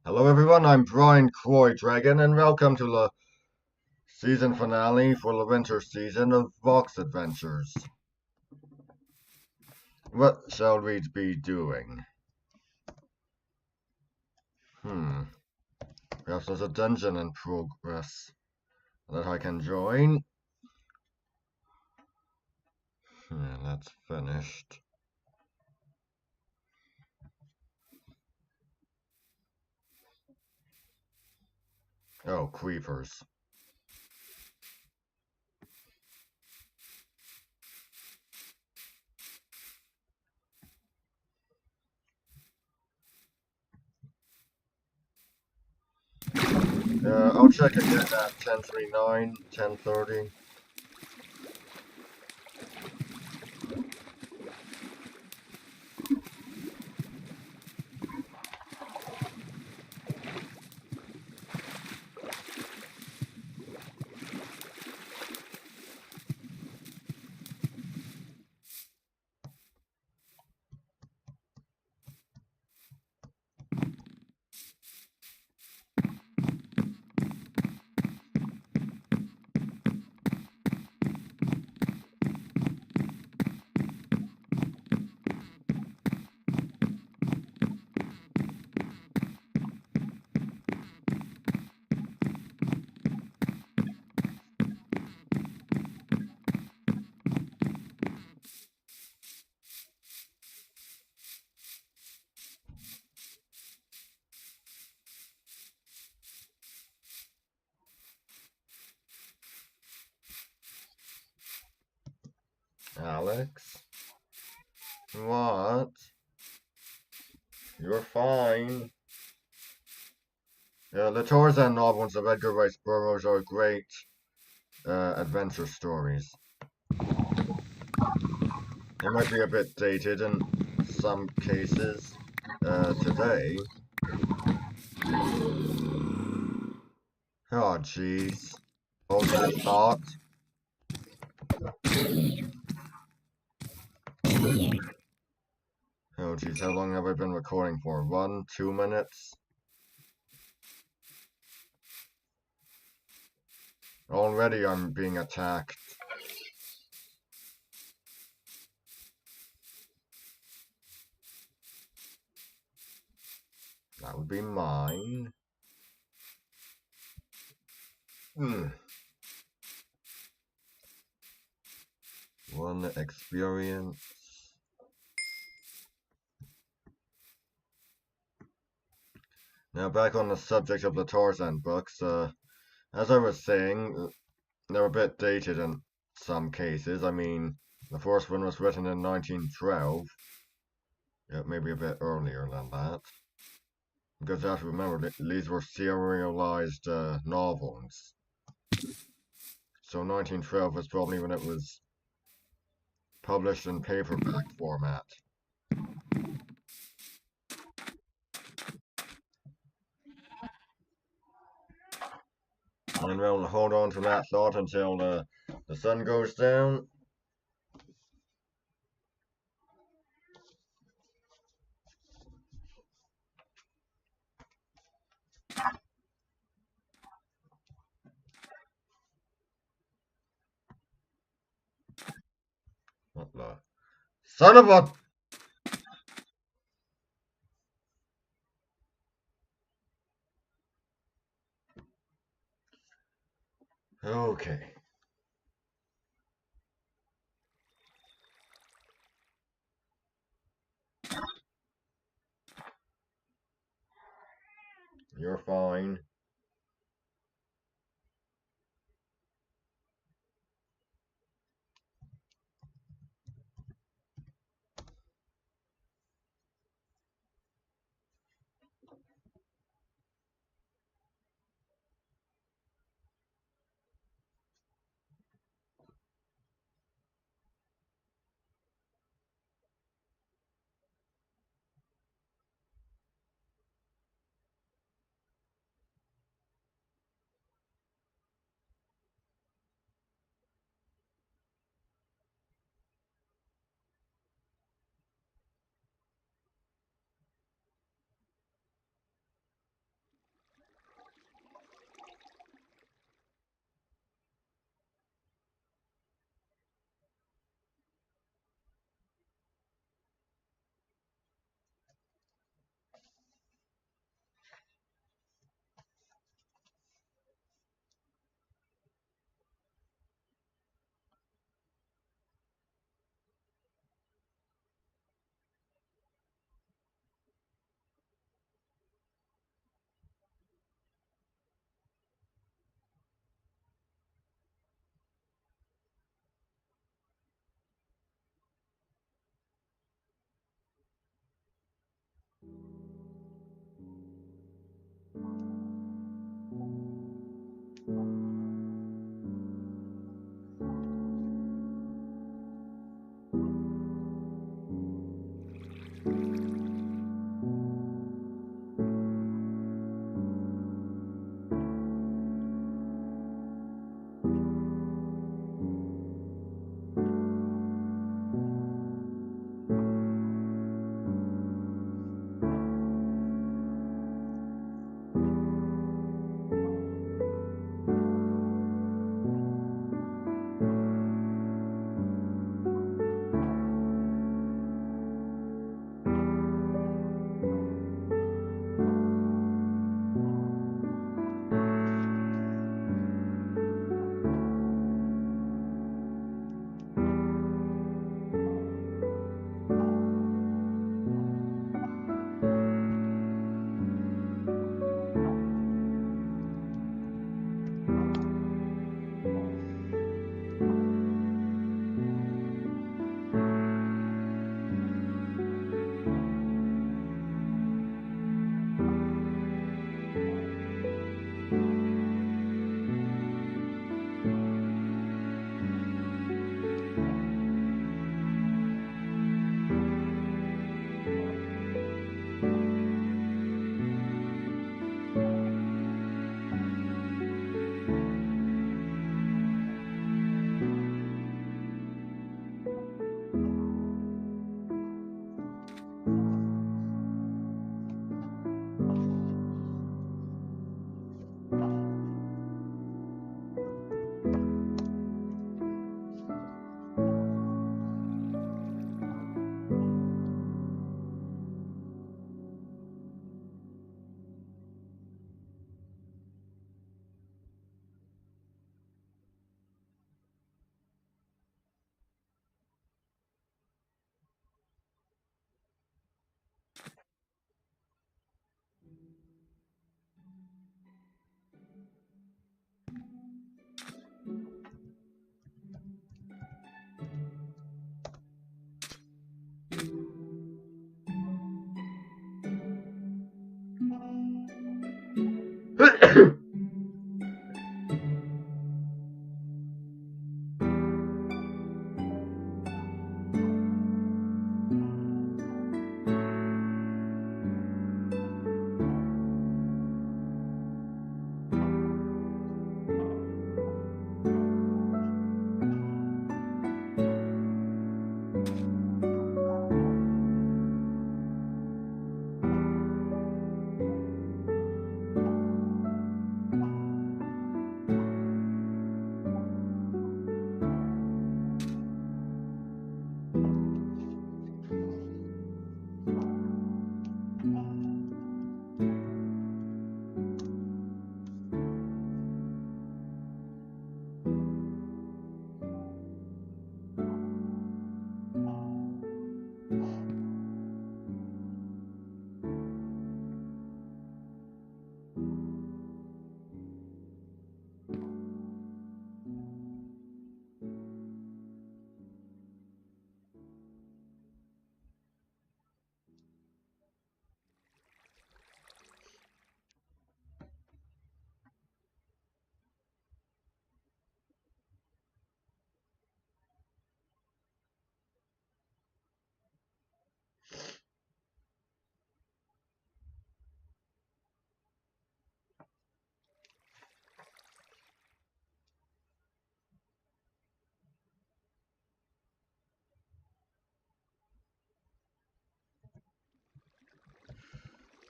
Hello everyone, I'm Brian Croy Dragon and welcome to the season finale for the winter season of Vox Adventures. What shall we be doing? Perhaps there's a dungeon in progress that I can join. That's finished. Oh, creepers. I'll check again at 10:39, 10:30. Alex? What? You're fine. The Tarzan novels of Edgar Ruce Burroughs are great adventure stories. It might be a bit dated in some cases today. Oh, jeez. Hold your thought. Oh, jeez, how long have I been recording for? 1, 2 minutes? Already I'm being attacked. That would be mine. One experience. Now back on the subject of the Tarzan books, as I was saying, they're a bit dated in some cases. I mean, the first one was written in 1912. Yeah, maybe a bit earlier than that. Because you have to remember, these were serialized novels. So 1912 was probably when it was published in paperback format. And we'll hold on to that thought until the sun goes down. What the? Son of a... Okay. You're fine.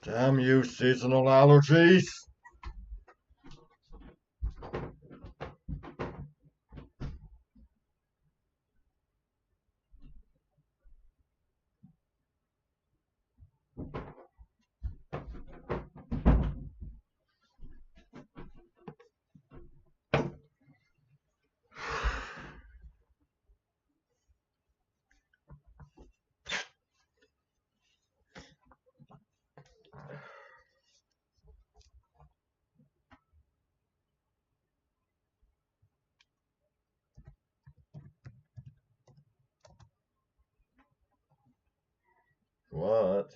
Damn you, seasonal allergies! What?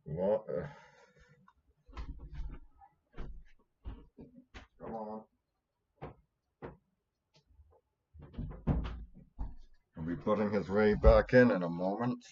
What? Come on. I'll be putting his ray back in a moment.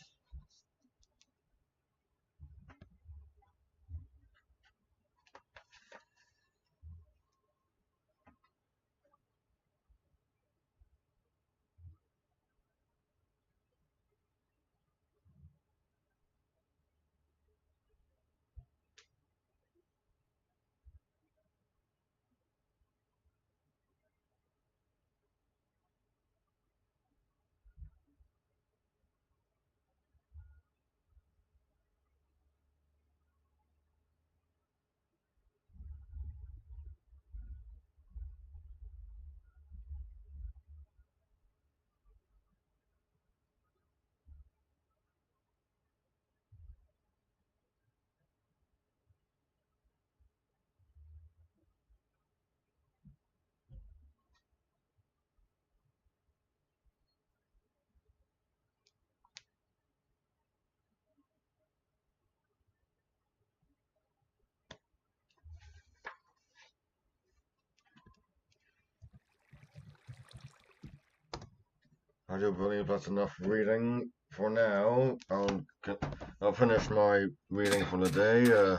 I do believe that's enough reading for now. I'll finish my reading for the day.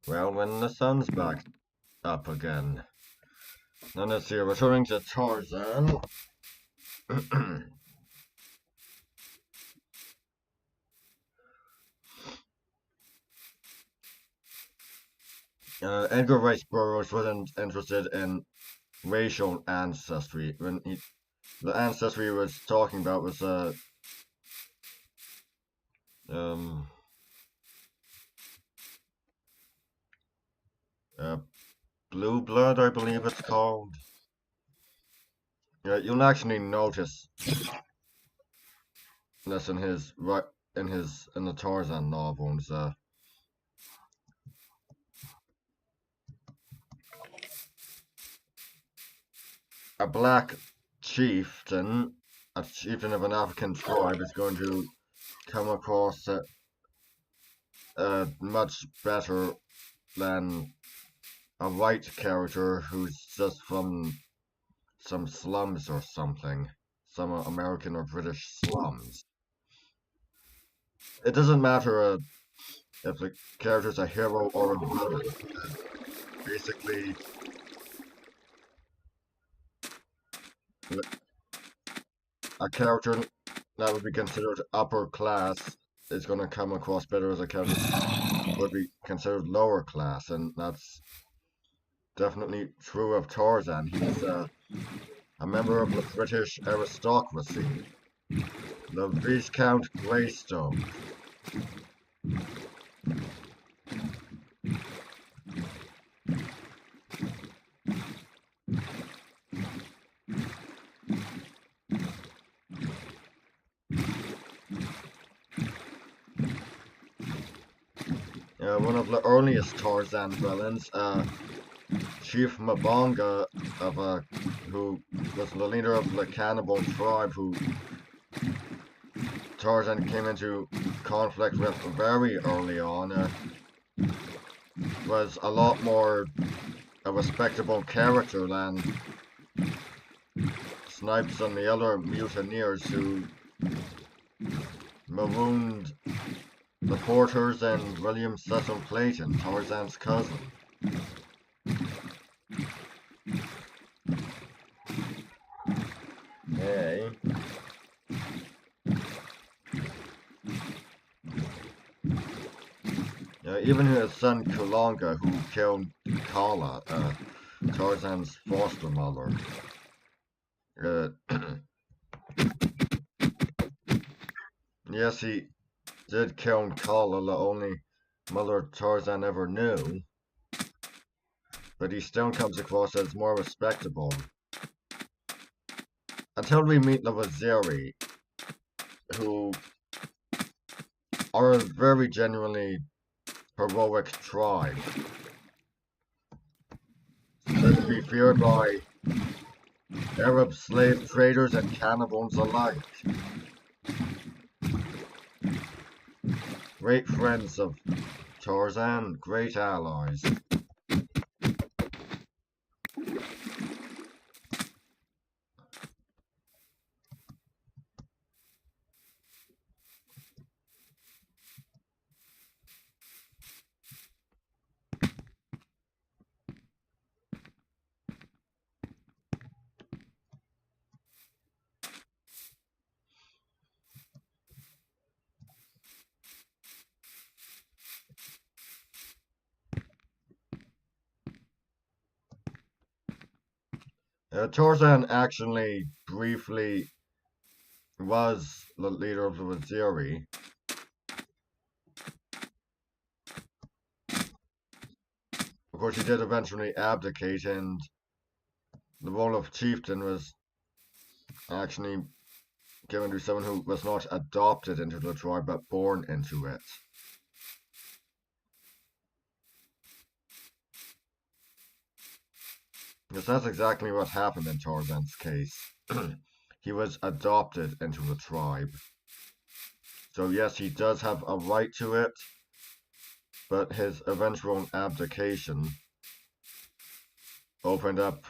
Well, when the sun's back up again. Now let's see. Returning to Tarzan. Edgar Rice Burroughs wasn't interested in racial ancestry. The ancestry he was talking about was um, blue blood, I believe it's called. Yeah, you'll actually notice this in the Tarzan novels. A black chieftain, a chieftain of an African tribe, is going to come across much better than a white character who's just from some slums or something, some American or British slums. It doesn't matter if the character's a hero or a villain. Basically, a character that would be considered upper class is going to come across better as a character would be considered lower class, and that's definitely true of Tarzan. He's a member of the British aristocracy, the Viscount Greystone. One of the earliest Tarzan villains, Chief Mabonga, who was the leader of the cannibal tribe who Tarzan came into conflict with very early on, was a lot more a respectable character than Snipes and the other mutineers who marooned the Porters and William Cecil Clayton, Tarzan's cousin. Hey. Even his son Kulonga, who killed Kala, Tarzan's foster mother. Yes, he did kill Kala, the only mother Tarzan ever knew, but he still comes across as more respectable. Until we meet the Waziri, who are a very genuinely heroic tribe. Said to be feared by Arab slave traders and cannibals alike. Great friends of Tarzan, great allies. Tarzan actually briefly was the leader of the Waziri. Of course, he did eventually abdicate, and the role of chieftain was actually given to someone who was not adopted into the tribe but born into it. Because that's exactly what happened in Tarzan's case. He was adopted into the tribe. So yes, he does have a right to it, but his eventual abdication opened up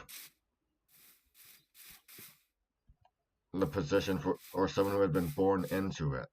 the position for, or someone who had been born into it.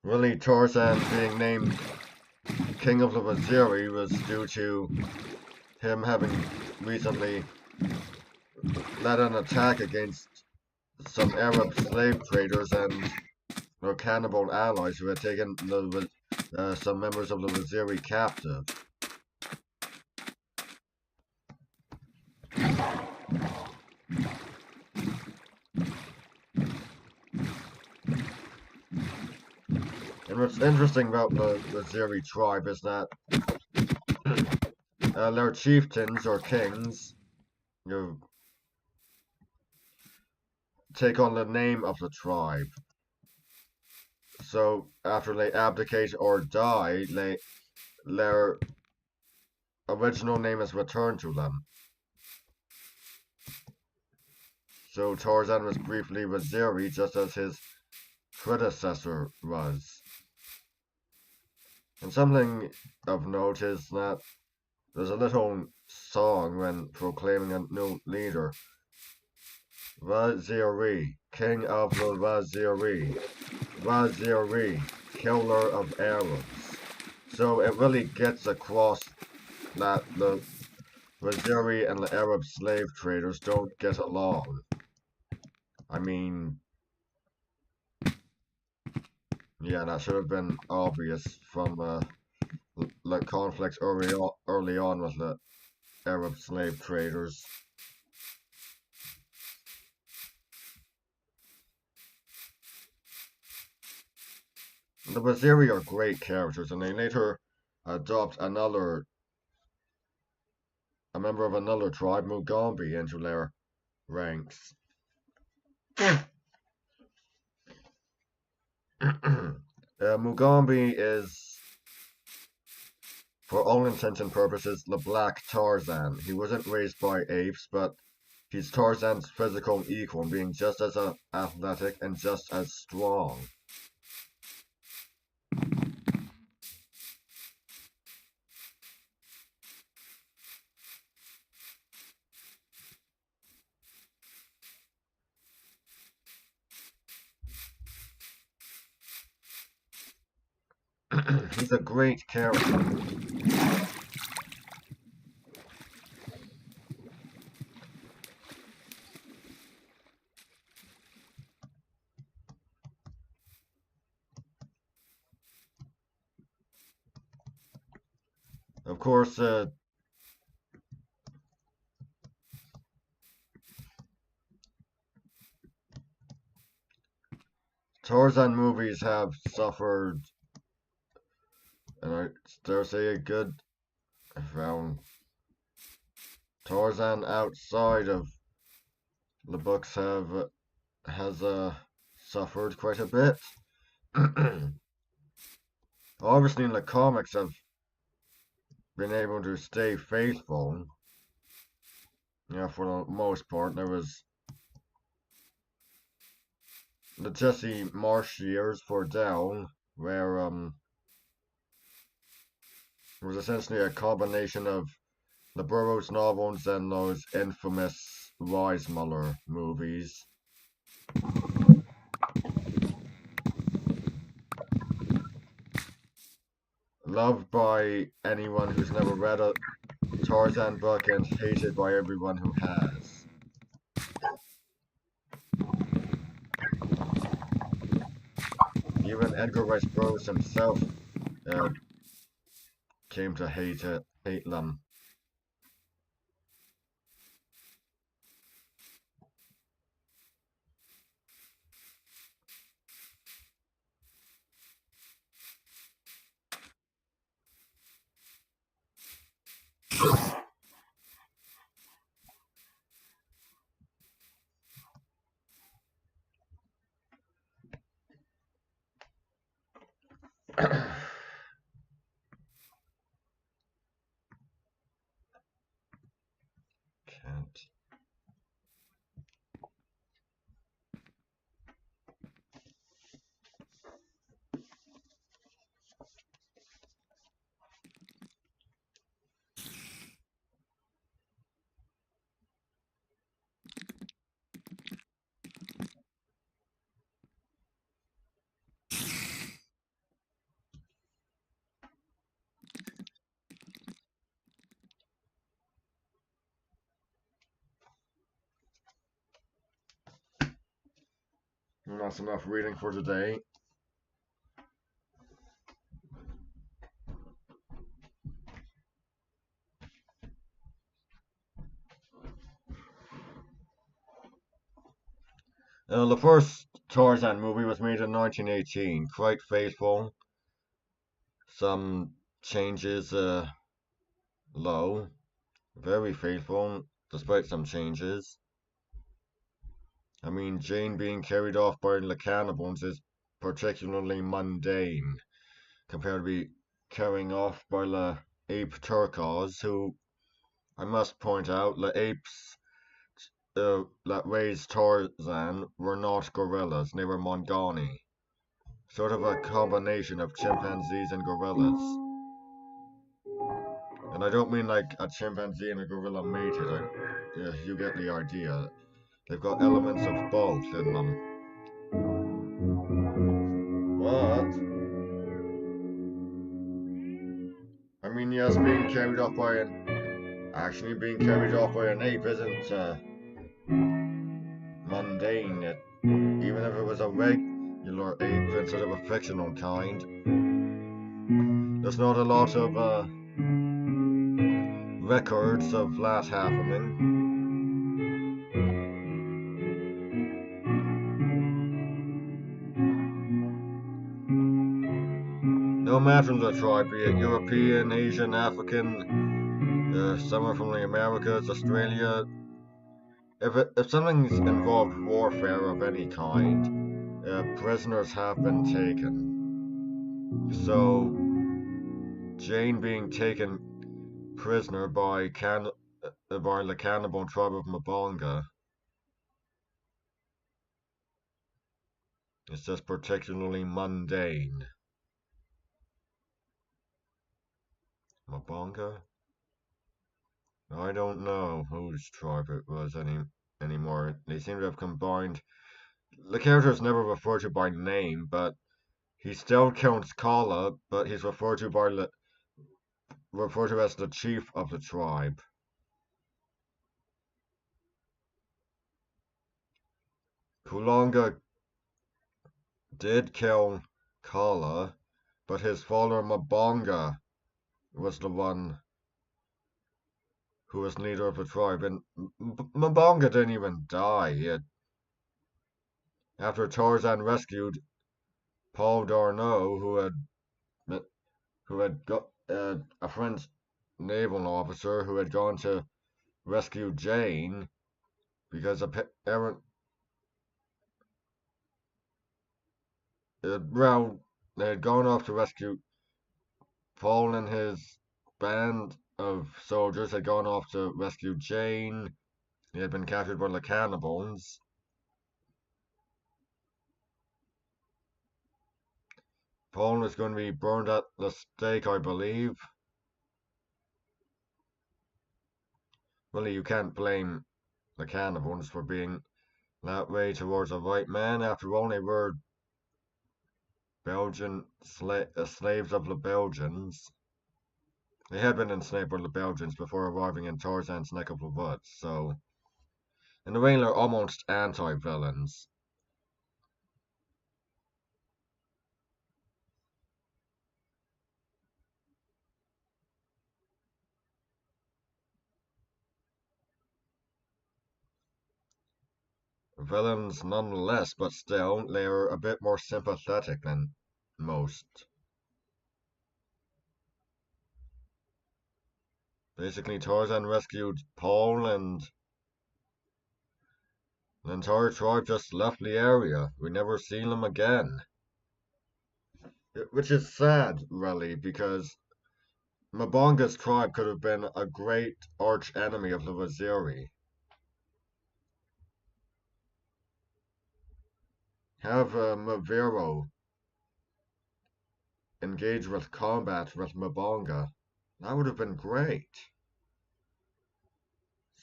Really, Tarzan being named King of the Waziri was due to him having recently led an attack against some Arab slave traders and their cannibal allies who had taken some members of the Waziri captive. And what's interesting about the Waziri tribe is that their chieftains or kings, you know, take on the name of the tribe. So after they abdicate or die, their original name is returned to them. So Tarzan was briefly Waziri, just as his predecessor was. And something of note is that there's a little song when proclaiming a new leader. Waziri, King of the Waziri. Waziri, killer of Arabs. So it really gets across that the Waziri and the Arab slave traders don't get along. I mean, yeah, that should have been obvious from the conflicts early on with the Arab slave traders. The Waziri are great characters, and they later adopt a member of another tribe, Mugambi, into their ranks. Mugambi is, for all intents and purposes, the Black Tarzan. He wasn't raised by apes, but he's Tarzan's physical equal, being just as athletic and just as strong. He's a great character. Of course, Tarzan movies have suffered, and I dare say a good amount. Tarzan outside of the books has suffered quite a bit. Obviously, the comics have been able to stay faithful. Yeah, for the most part. There was the Jesse Marsh years for Down, where it was essentially a combination of the Burroughs novels and those infamous Weissmuller movies. Loved by anyone who's never read a Tarzan book and hated by everyone who has. Even Edgar Rice Burroughs himself uh, came to hate them. Can't. That's enough reading for today. The first Tarzan movie was made in 1918, quite faithful. Some changes, low, very faithful, despite some changes. I mean, Jane being carried off by the cannibals is particularly mundane compared to be carrying off by the ape Turcos, who I must point out, the apes that raised Tarzan were not gorillas, they were Mongani. Sort of a combination of chimpanzees and gorillas. And I don't mean like a chimpanzee and a gorilla mated. Yeah, you get the idea. They've got elements of both in them. But I mean, yes, being carried off by actually being carried off by an ape isn't mundane. Even if it was a regular ape instead of a fictional kind, there's not a lot of records of that happening. No matter the tribe, be it European, Asian, African, somewhere from the Americas, Australia, if something's involved warfare of any kind, prisoners have been taken. So Jane being taken prisoner by the cannibal tribe of Mabonga is just particularly mundane. Mabonga? I don't know whose tribe it was anymore. They seem to have combined. The character is never referred to by name, but he still counts Kala, but he's referred to as the chief of the tribe. Kulonga did kill Kala, but his father Mabonga was the one who was leader of the tribe, and Mabonga didn't even die. After Tarzan rescued Paul Darno, who had got a French naval officer who had gone to rescue Jane because well, they had gone off to rescue Paul and his band of soldiers had gone off to rescue Jane. He had been captured by the cannibals. Paul was going to be burned at the stake, I believe. Well, you can't blame the cannibals for being that way towards a white man. After all, they were Belgian slaves of the Belgians. They had been enslaved by the Belgians before arriving in Tarzan's neck of the woods, so in a way they're almost anti-villains. Villains nonetheless, but still, they're a bit more sympathetic than most. Basically, Tarzan rescued Paul and the entire tribe just left the area. We never seen them again. which is sad, really, because Mbonga's tribe could have been a great arch enemy of the Waziri. Have Mavero engage with combat with Mbonga. That would have been great.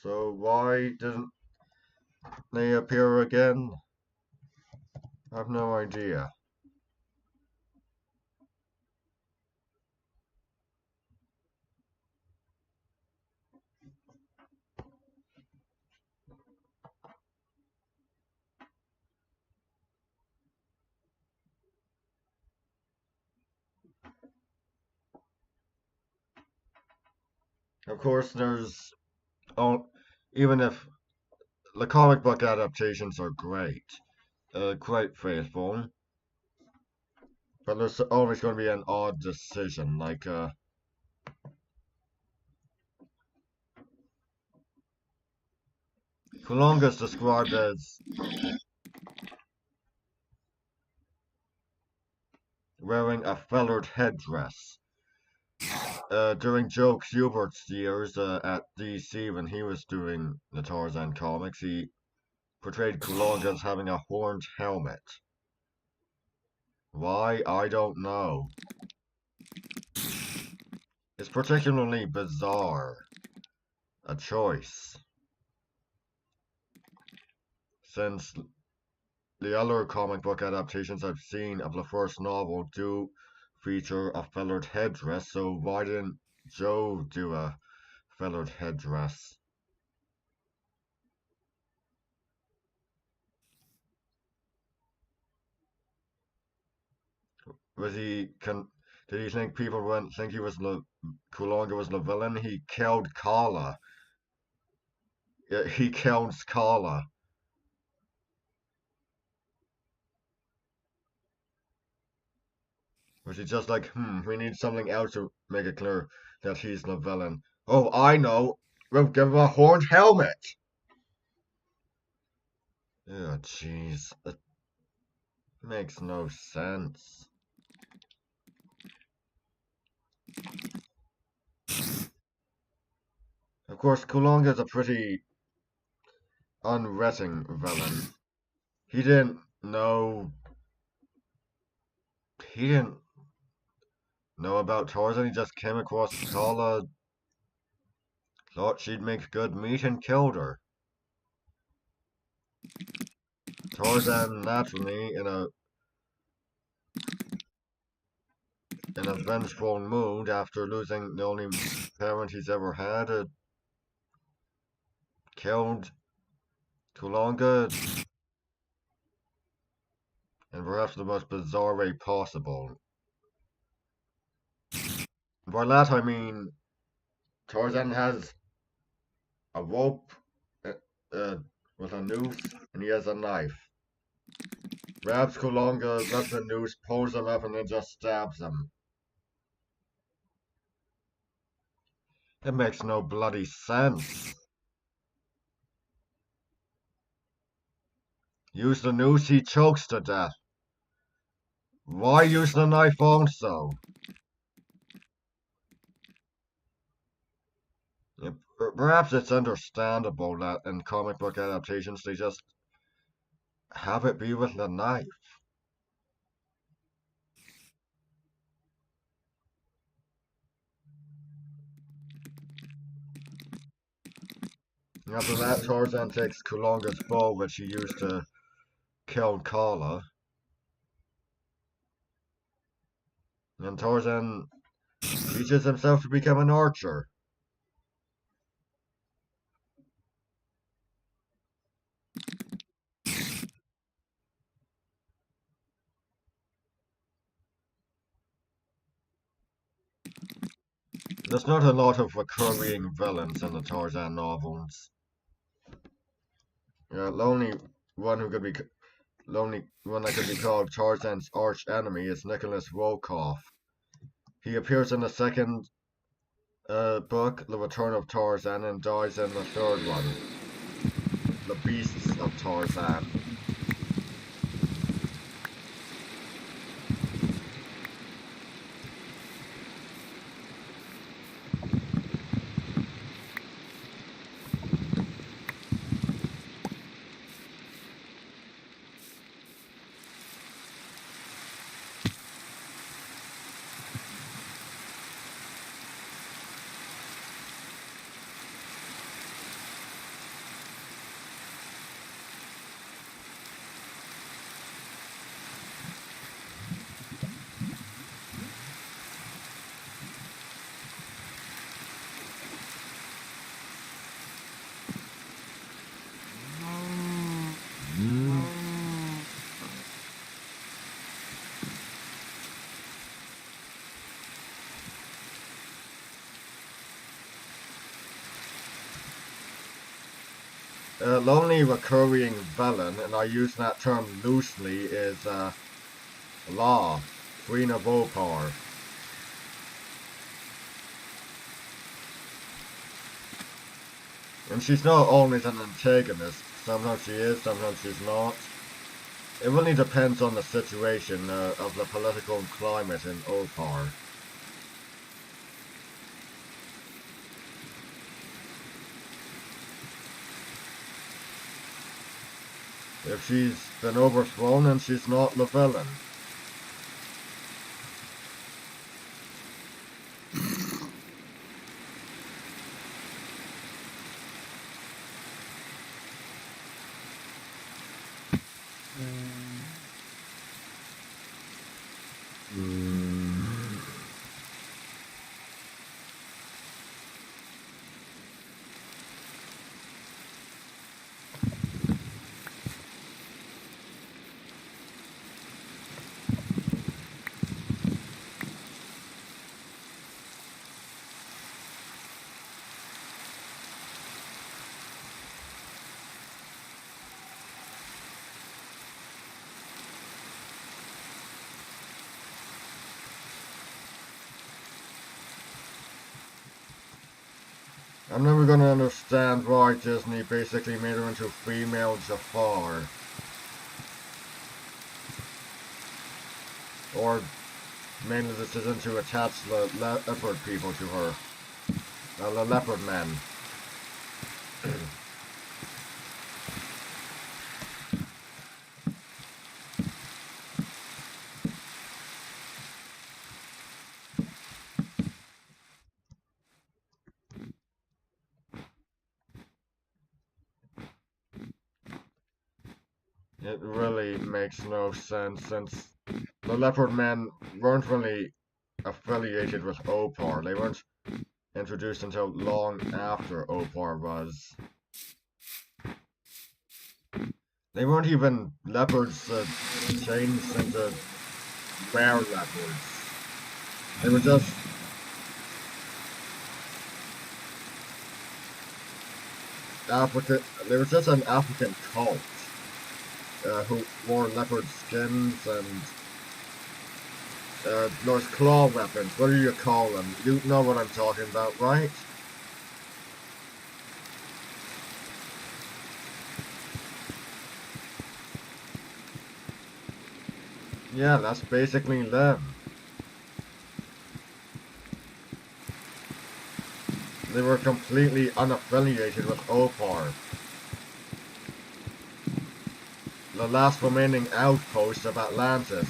So why didn't they appear again? I have no idea. Of course, even if the comic book adaptations are great, quite faithful, but there's always going to be an odd decision, like Kulonga is described as wearing a feathered headdress. During Joe Kubert's years at DC when he was doing the Tarzan comics, he portrayed Kulonga as having a horned helmet. Why? I don't know. It's particularly bizarre. A choice. Since the other comic book adaptations I've seen of the first novel do feature a feathered headdress, so why didn't Joe do a feathered headdress? Was he did he think people wouldn't think Kulonga was the villain? He killed Kala. Yeah, he killed Kala. Was he just like, we need something else to make it clear that he's the villain? Oh, I know. We'll give him a horned helmet. Oh, jeez. That makes no sense. Of course, Kulonga's a pretty unwitting villain. He didn't know. He didn't know about Tarzan. He just came across Kala, thought she'd make good meat, and killed her. Tarzan naturally, in a vengeful mood after losing the only parent he's ever had, killed Kulonga in perhaps the most bizarre way possible. By that I mean Tarzan has a rope uh, with a noose, and he has a knife. Grabs Kulonga, lets the noose, pulls him up, and then just stabs him. It makes no bloody sense. Use the noose, he chokes to death. Why use the knife also? Perhaps it's understandable that in comic book adaptations they just have it be with the knife. After that, Tarzan takes Kulonga's bow, which he used to kill Kala. And Tarzan teaches himself to become an archer. There's not a lot of recurring villains in the Tarzan novels. The only one that could be called Tarzan's arch enemy is Nicholas Volkov. He appears in the second book, The Return of Tarzan, and dies in the third one, The Beasts of Tarzan. The only recurring villain, and I use that term loosely, is Law, Queen of Opar. And she's not always an antagonist. Sometimes she is, sometimes she's not. It really depends on the situation of the political climate in Opar. If she's been overthrown, then she's not the villain. I'm never gonna understand why Disney basically made her into female Jafar. Or made the decision to attach the leopard people to her. The leopard men. It really makes no sense since the leopard men weren't really affiliated with Opar. They weren't introduced until long after Opar was. They weren't even leopards changed into bear leopards. They were just African. They were just an African cult who wore leopard skins and those claw weapons. What do you call them? You know what I'm talking about, right? Yeah, that's basically them. They were completely unaffiliated with Opar. The last remaining outpost of Atlantis.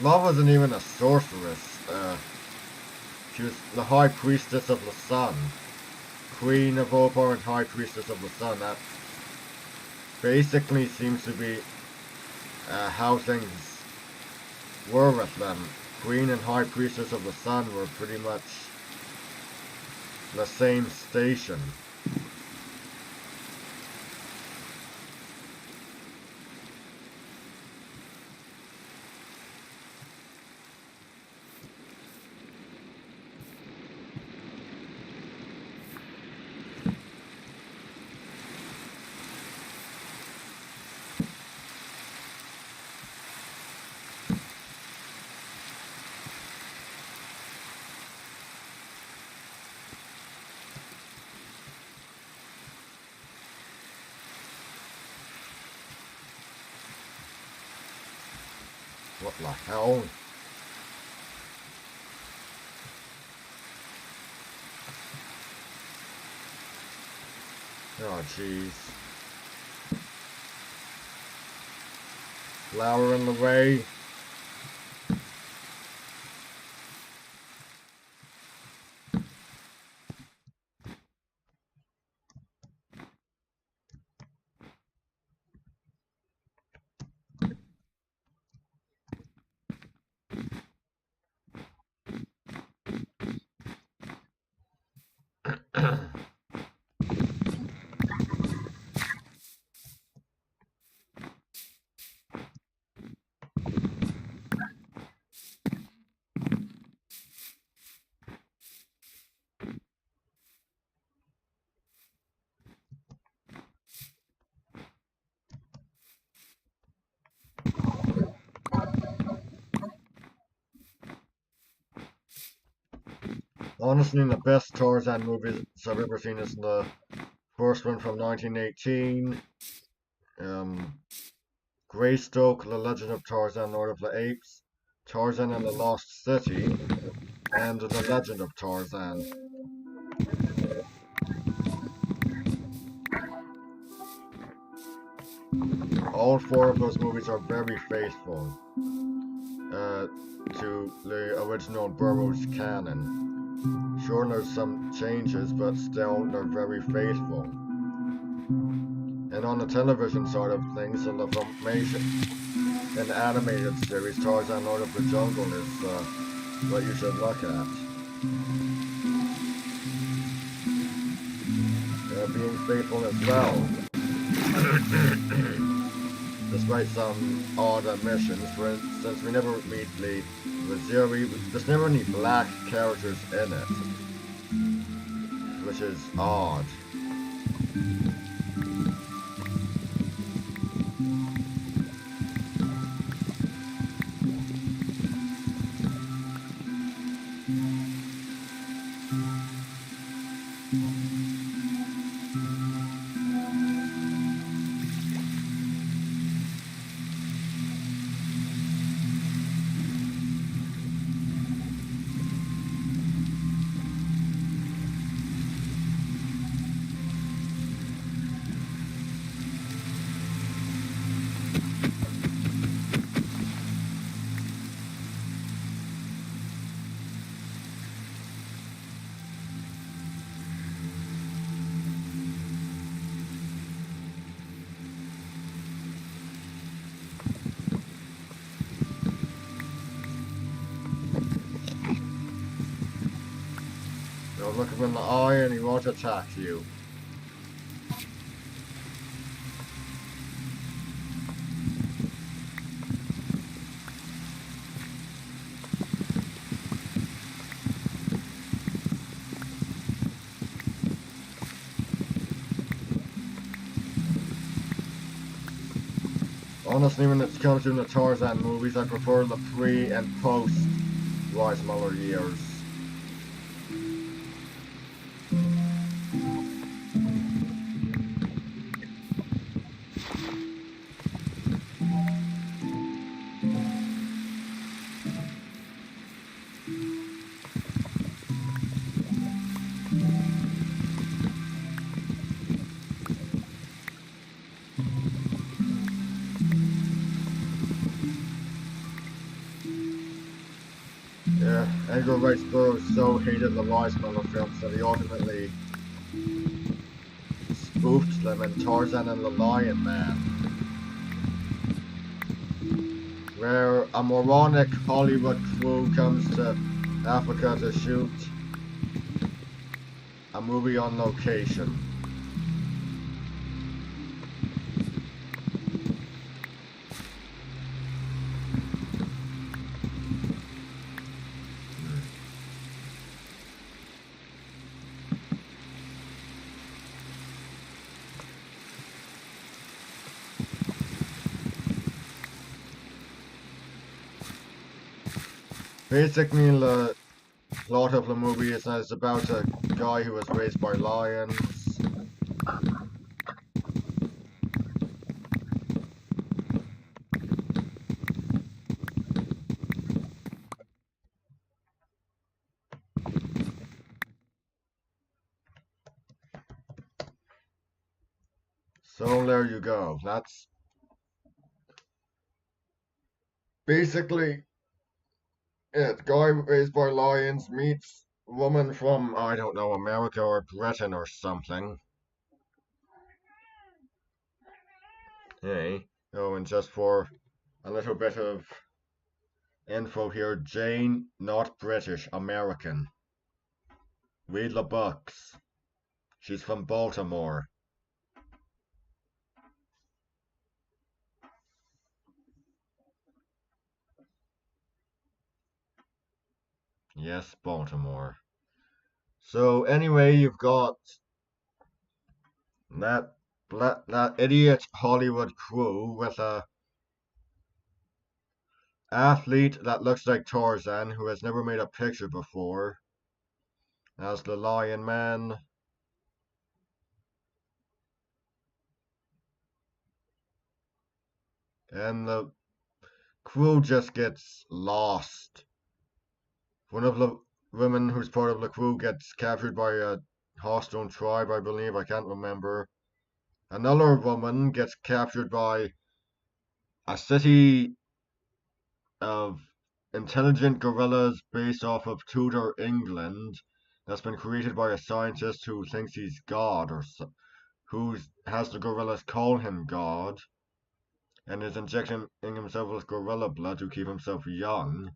Love wasn't even a sorceress. She was the High Priestess of the Sun. Queen of Opar and High Priestess of the Sun. That basically seems to be how things were with them. Queen and High Priestess of the Sun were pretty much the same station. What the hell? Oh, jeez. Flower in the way. Honestly, the best Tarzan movies I've ever seen is the first one from 1918, um, Greystoke, The Legend of Tarzan, Lord of the Apes, Tarzan and the Lost City, and The Legend of Tarzan. All four of those movies are very faithful uh, to the original Burroughs canon. Sure, there's some changes, but still, they're very faithful. And on the television side of things, in the filmation, in the animated series, Tarzan Lord of the Jungle is what you should look at. Being faithful as well. Despite some odd omissions, for instance, we never meet the Waziri, there's never any black characters in it, which is odd. You'll look him in the eye and he won't attack you. Honestly, when it comes to the Tarzan movies, I prefer the pre and post Weissmuller years. Yeah, Edgar Ruce Burroughs so hated the Weissmuller films that he ultimately spoofed them in Tarzan and the Lion Man, where a moronic Hollywood crew comes to Africa to shoot a movie on location. Basically, the plot of the movie is that it's about a guy who was raised by lions. So there you go. That's basically it. Guy raised by lions meets woman from, I don't know, America or Britain or something. Hey. Oh, and just for a little bit of info here, Jane, not British, American. Read the books. She's from Baltimore. Yes, Baltimore. So anyway, you've got that that idiot Hollywood crew with a athlete that looks like Tarzan who has never made a picture before. as the Lion Man, and the crew just gets lost. One of the women who's part of the crew gets captured by a hostile tribe, I believe. I can't remember. Another woman gets captured by a city of intelligent gorillas based off of Tudor England that's been created by a scientist who thinks he's God or who has the gorillas call him God and is injecting himself with gorilla blood to keep himself young.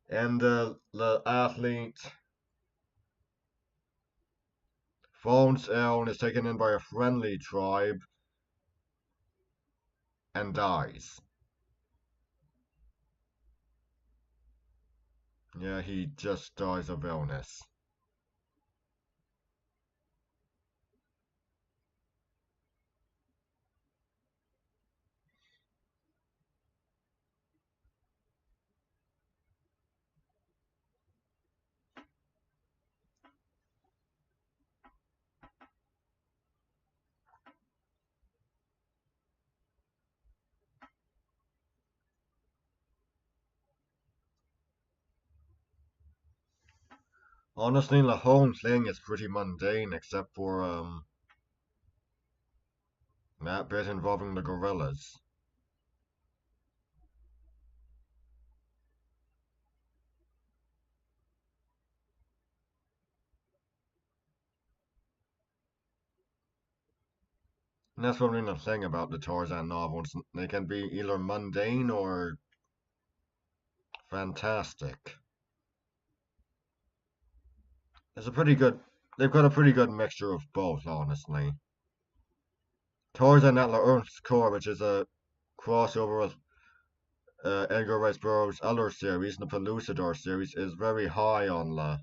And the athlete phones ill and is taken in by a friendly tribe and dies. Yeah, he just dies of illness. Honestly, the whole thing is pretty mundane except for that bit involving the gorillas. And that's probably the thing about the Tarzan novels. They can be either mundane or fantastic. It's a pretty good. They've got a pretty good mixture of both, honestly. Tarzan at the Earth's Core, which is a crossover with Edgar Rice Burroughs' other series, the Pellucidar series, is very high on the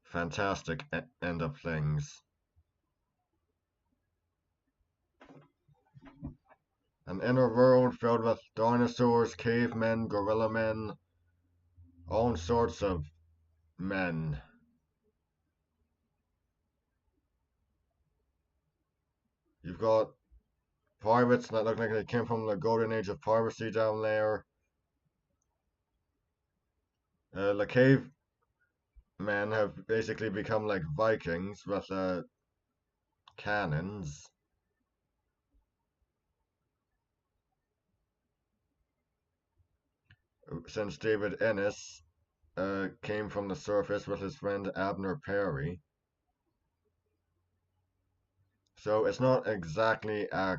fantastic end of things. An inner world filled with dinosaurs, cavemen, gorilla men, all sorts of men. You've got pirates that look like they came from the golden age of piracy down there. The cavemen have basically become like Vikings with cannons. Since David Ennis came from the surface with his friend Abner Perry. So it's not exactly a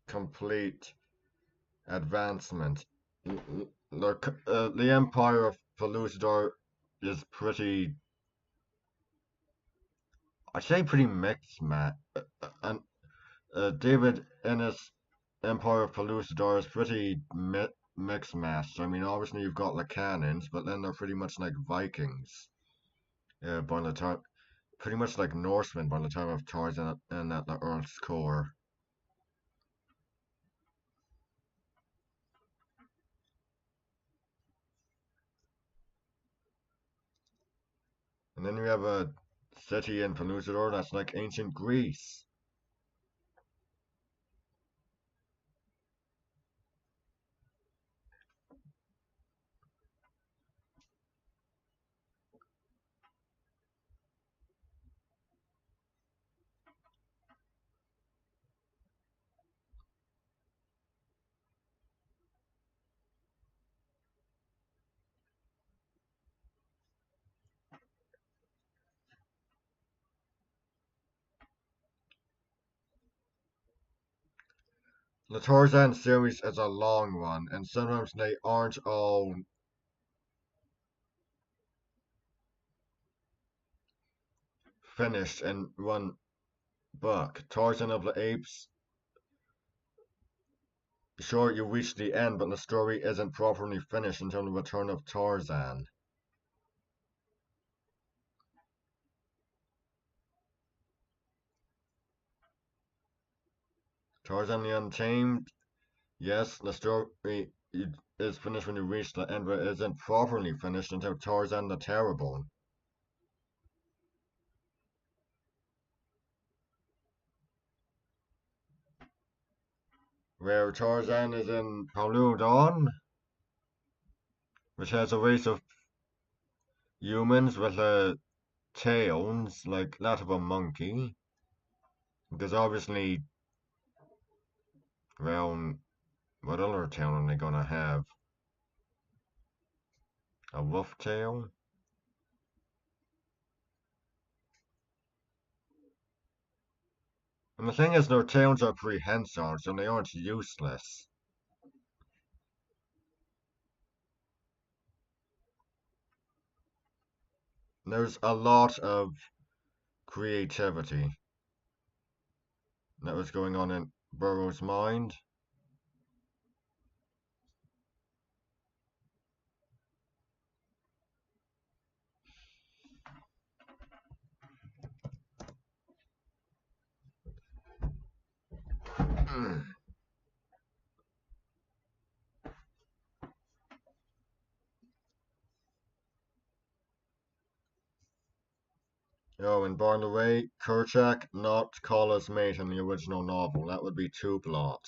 complete advancement. The Empire of Pellucidar is pretty, I'd say pretty mixed, Matt. And David Ennis' Empire of Pellucidar is pretty mixed matched. I mean, obviously you've got the cannons, but then they're pretty much like Vikings. By the time, pretty much like Norsemen by the time of Tarzan and at the Earth's core. And then you have a city in Pellucidar that's like ancient Greece. The Tarzan series is a long one, and sometimes they aren't all finished in one book. Tarzan of the Apes, sure, you reach the end, but the story isn't properly finished until the return of Tarzan. Tarzan the Untamed, yes, the story is finished when you reach the end, but it isn't properly finished until Tarzan the Terrible. Where Tarzan is in Paludan, which has a race of humans with tails like that of a monkey. Because obviously, well, what other tail are they gonna have? A wolf tail? And the thing is, their tails are prehensile, so they aren't useless. There's a lot of creativity that was going on in Burroughs' mind. Oh, and by the way, Kerchak not Kala's mate in the original novel. That would be too blot.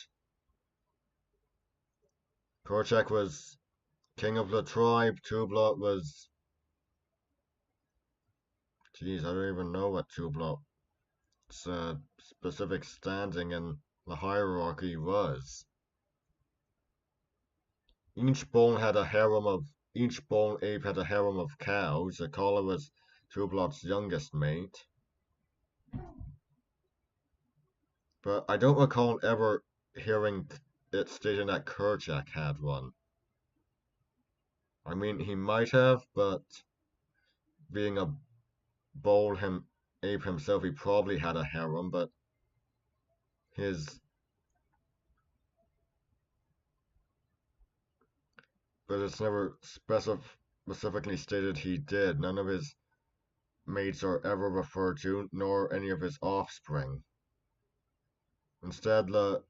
Kerchak was king of the tribe. Tublat was... Jeez, I don't even know what Tublat's specific standing in the hierarchy was. Each bone ape had a harem of cows. Akala was Tublat's youngest mate. But I don't recall ever hearing it stated that Kerchak had one. I mean, he might have, but being a ape himself, he probably had a harem, but his it's never specifically stated he did. None of his mates are ever referred to, nor any of his offspring. Instead, the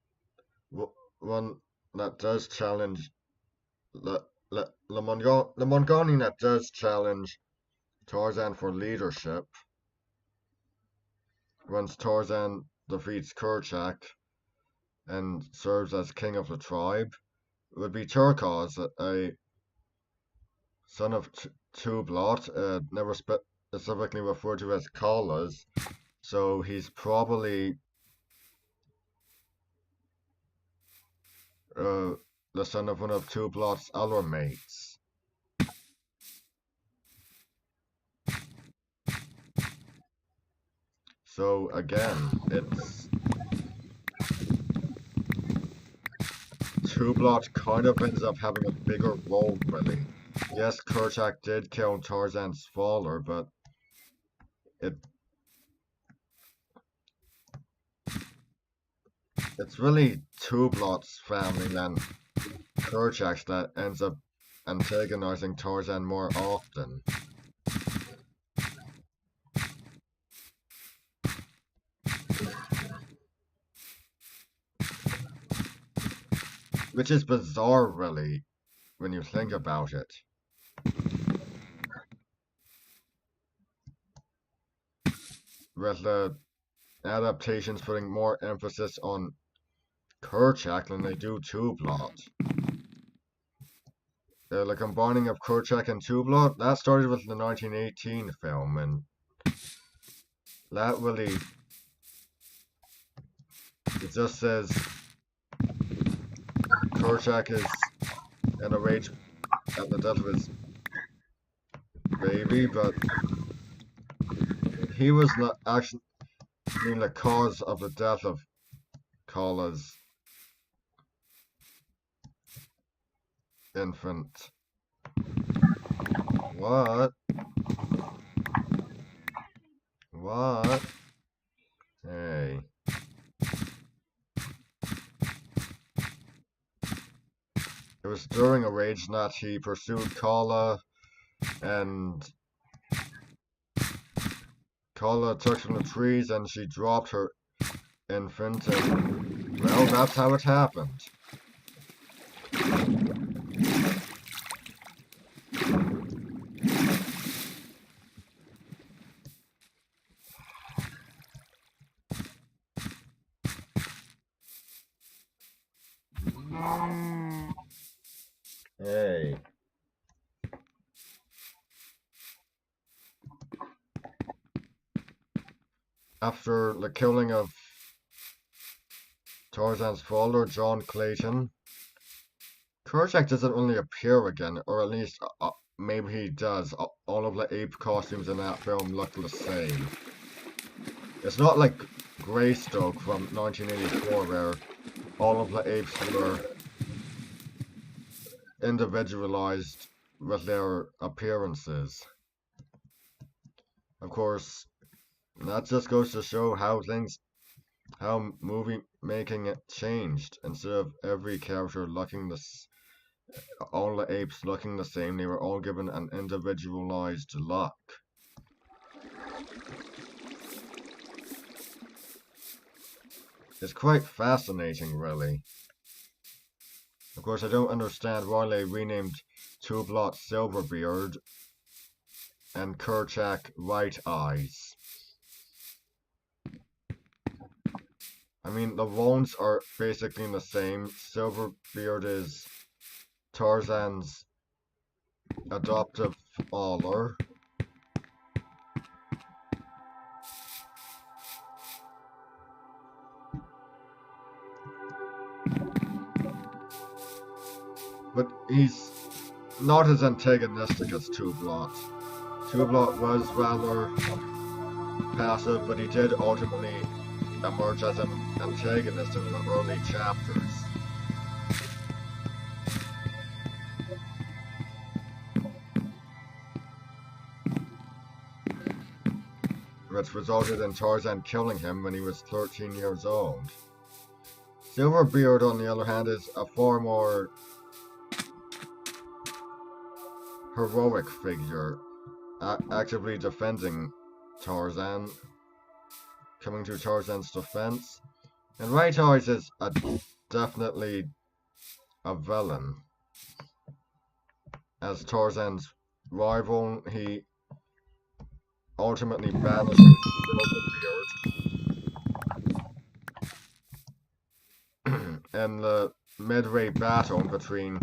one that does challenge the Mongolian that does challenge Tarzan for leadership. Once Tarzan defeats Kerchak and serves as king of the tribe, would be Turkaz, a son of Tublat, never specifically referred to as Kala's, so he's probably the son of one of Tublat's other mates. So again, it's Tublat kind of ends up having a bigger role, really. Yes, Kerchak did kill Tarzan's father, but it's really Tublat's family than Kerchak's that ends up antagonizing Tarzan more often. Which is bizarre, really, when you think about it. With the adaptations putting more emphasis on Kerchak than they do Tublat. The combining of Kerchak and Tublat, that started with the 1918 film, and that really, it just says Kerchak is in a rage at the death of his baby, but he was not actually the cause of the death of Kala's infant. What? What? Hey. It was during a rage that he pursued Kala, and Kala took from the trees and she dropped her infant, and well, that's how it happened. Hey. After the killing of Tarzan's father, John Clayton, Kerchak doesn't really appear again, or at least maybe he does. All of the ape costumes in that film look the same. It's not like Greystoke from 1984 where all of the apes were individualized with their appearances. Of course, that just goes to show how movie making it changed. Instead of every character looking all the apes looking the same, they were all given an individualized look. It's quite fascinating, really. Of course, I don't understand why they renamed Two-Blot Silverbeard and Kerchak White Eyes. I mean, the wounds are basically the same. Silverbeard is Tarzan's adoptive father. But he's not as antagonistic as Two-Blot. Two-Blot was rather passive, but he did ultimately emerge as an antagonist in the early chapters. Which resulted in Tarzan killing him when he was 13 years old. Silverbeard, on the other hand, is a far more heroic figure, actively defending Tarzan, coming to Tarzan's defense. And White Eyes is definitely a villain. As Tarzan's rival, he ultimately banishes Silverbeard. And the midway battle between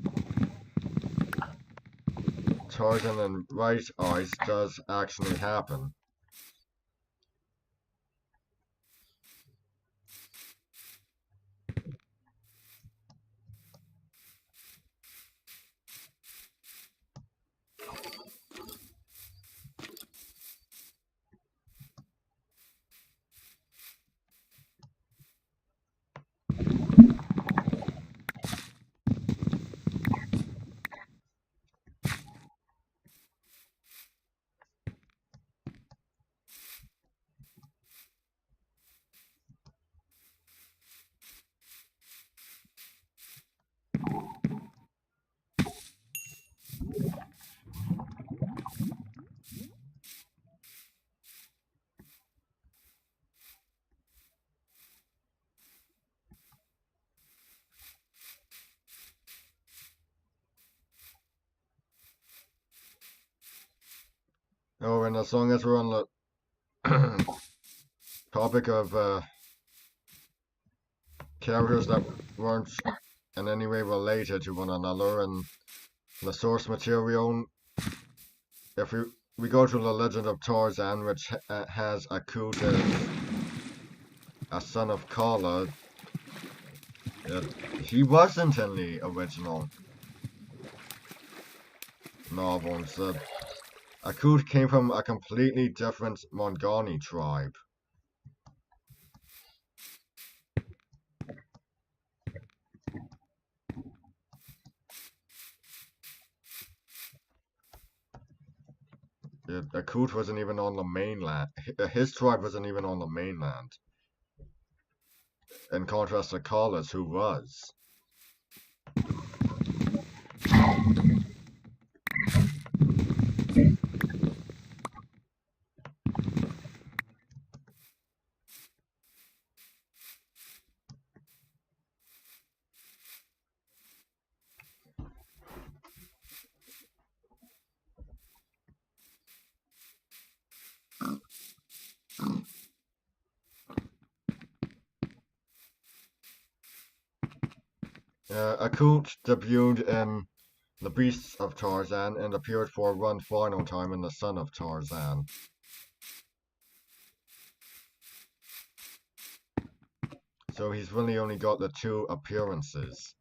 Tarzan and White Eyes does actually happen. Oh, and as long as we're on the topic of characters that weren't in any way related to one another and the source material, if we go to the Legend of Tarzan, which has Akut as a son of Kala, he wasn't in the original novels. Akut came from a completely different Mongani tribe. Akut wasn't even on the mainland. His tribe wasn't even on the mainland. In contrast to Kala's, who was. Akut debuted in The Beasts of Tarzan and appeared for one final time in The Son of Tarzan. So he's really only got the 2 appearances.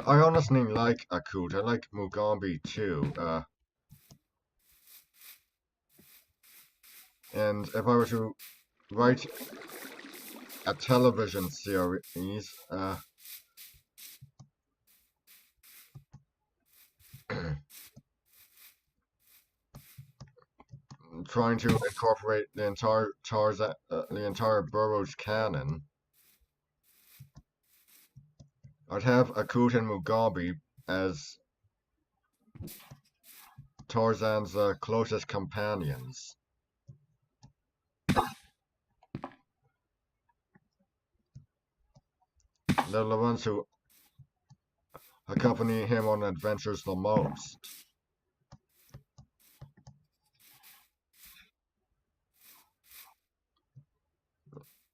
I honestly like Akut. I like Mugambi too. And if I were to write a television series, trying to incorporate the entire Tarzan, the entire Burroughs canon, I'd have Akut and Mugambi as Tarzan's closest companions. They're the ones who accompany him on adventures the most.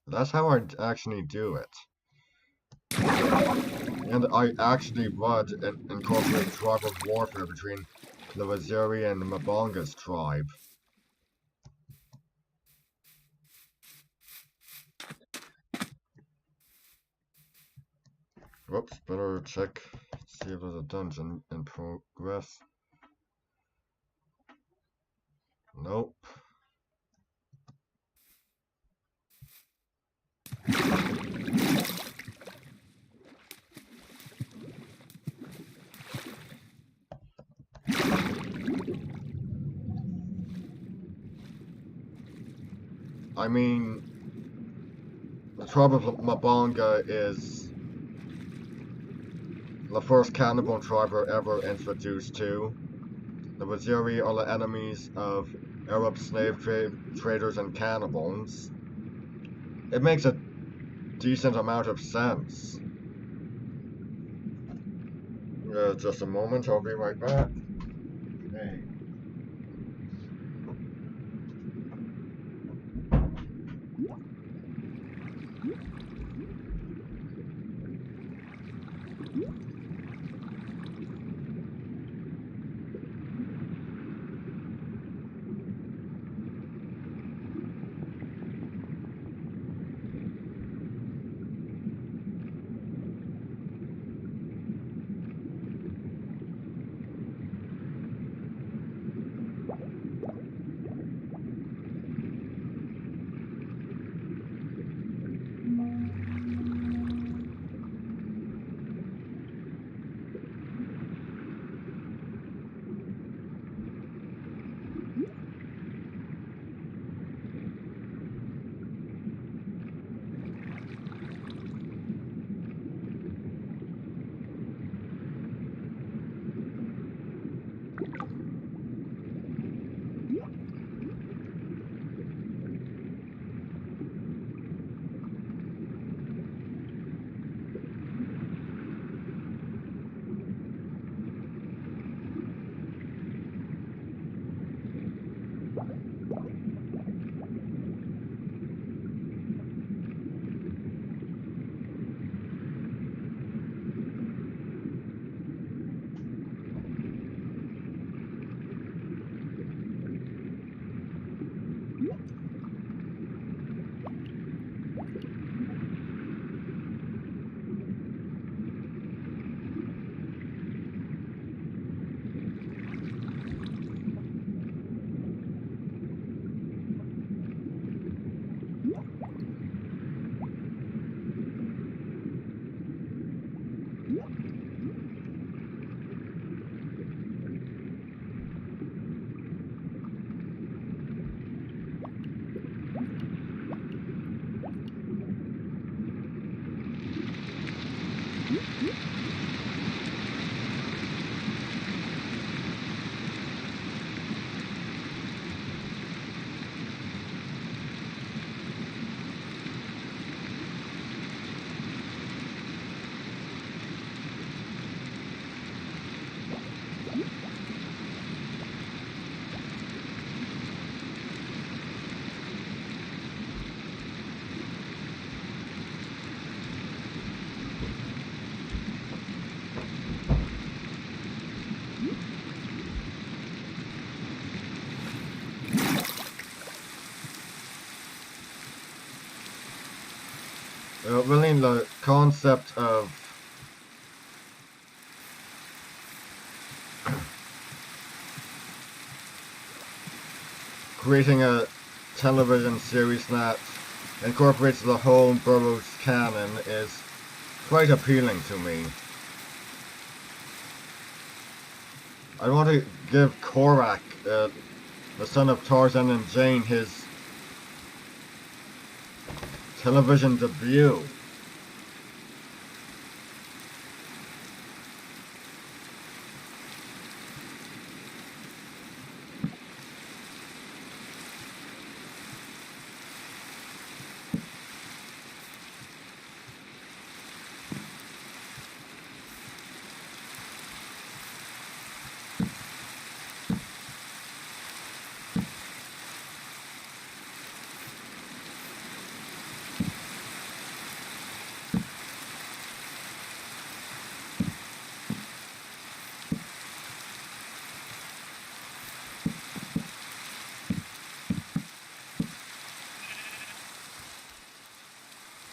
That's how I'd actually do it. And I actually would incorporate tribal warfare between the Waziri and Mbonga's tribe. Whoops, better check, see if there's a dungeon in progress. Nope. I mean, the tribe of Mbonga is the first cannibal tribe we're ever introduced to. The Waziri are the enemies of Arab slave traders and cannibals. It makes a decent amount of sense. Just a moment, I'll be right back. Hey. Really, the concept of creating a television series that incorporates the whole Burroughs canon is quite appealing to me. I want to give Korak, the son of Tarzan and Jane, his television debut.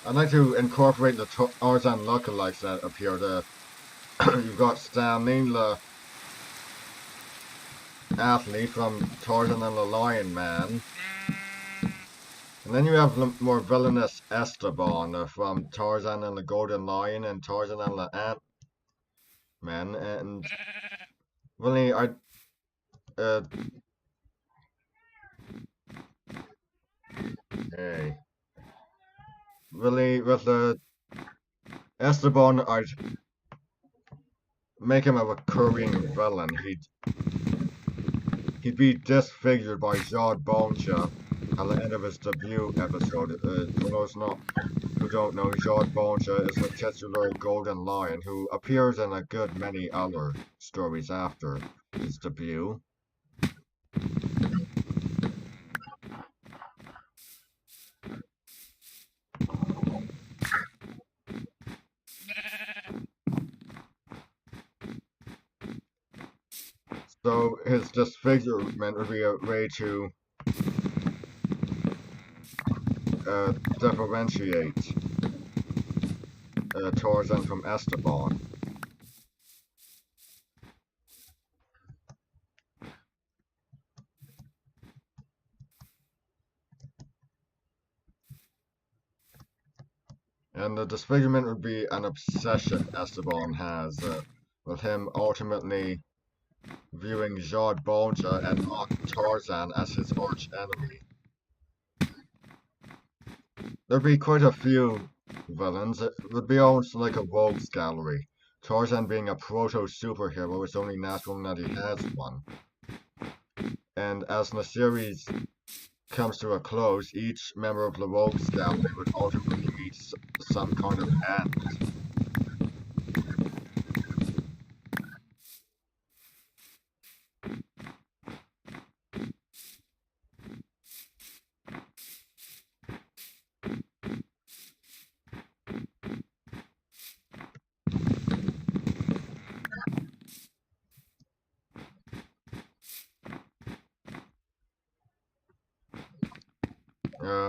I'd like to incorporate the Tarzan lookalikes that appear there. You've got Stanley, the athlete from Tarzan and the Lion Man. And then you have the more villainous Esteban from Tarzan and the Golden Lion and Tarzan and the Ant-Man. And really, uh, hey, really, with the Esteban, I'd make him a recurring villain. He'd be disfigured by Jod Boncha at the end of his debut episode. For those who don't know, Jod Boncha is the titular Golden Lion who appears in a good many other stories after his debut. So his disfigurement would be a way to differentiate Tarzan from Esteban. And the disfigurement would be an obsession Esteban has, with him ultimately viewing Jod Boncha and not Tarzan as his arch enemy. There'd be quite a few villains. It would be almost like a rogues gallery. Tarzan being a proto-superhero, it's only natural that he has one. And as the series comes to a close, each member of the rogues gallery would ultimately reach some kind of end.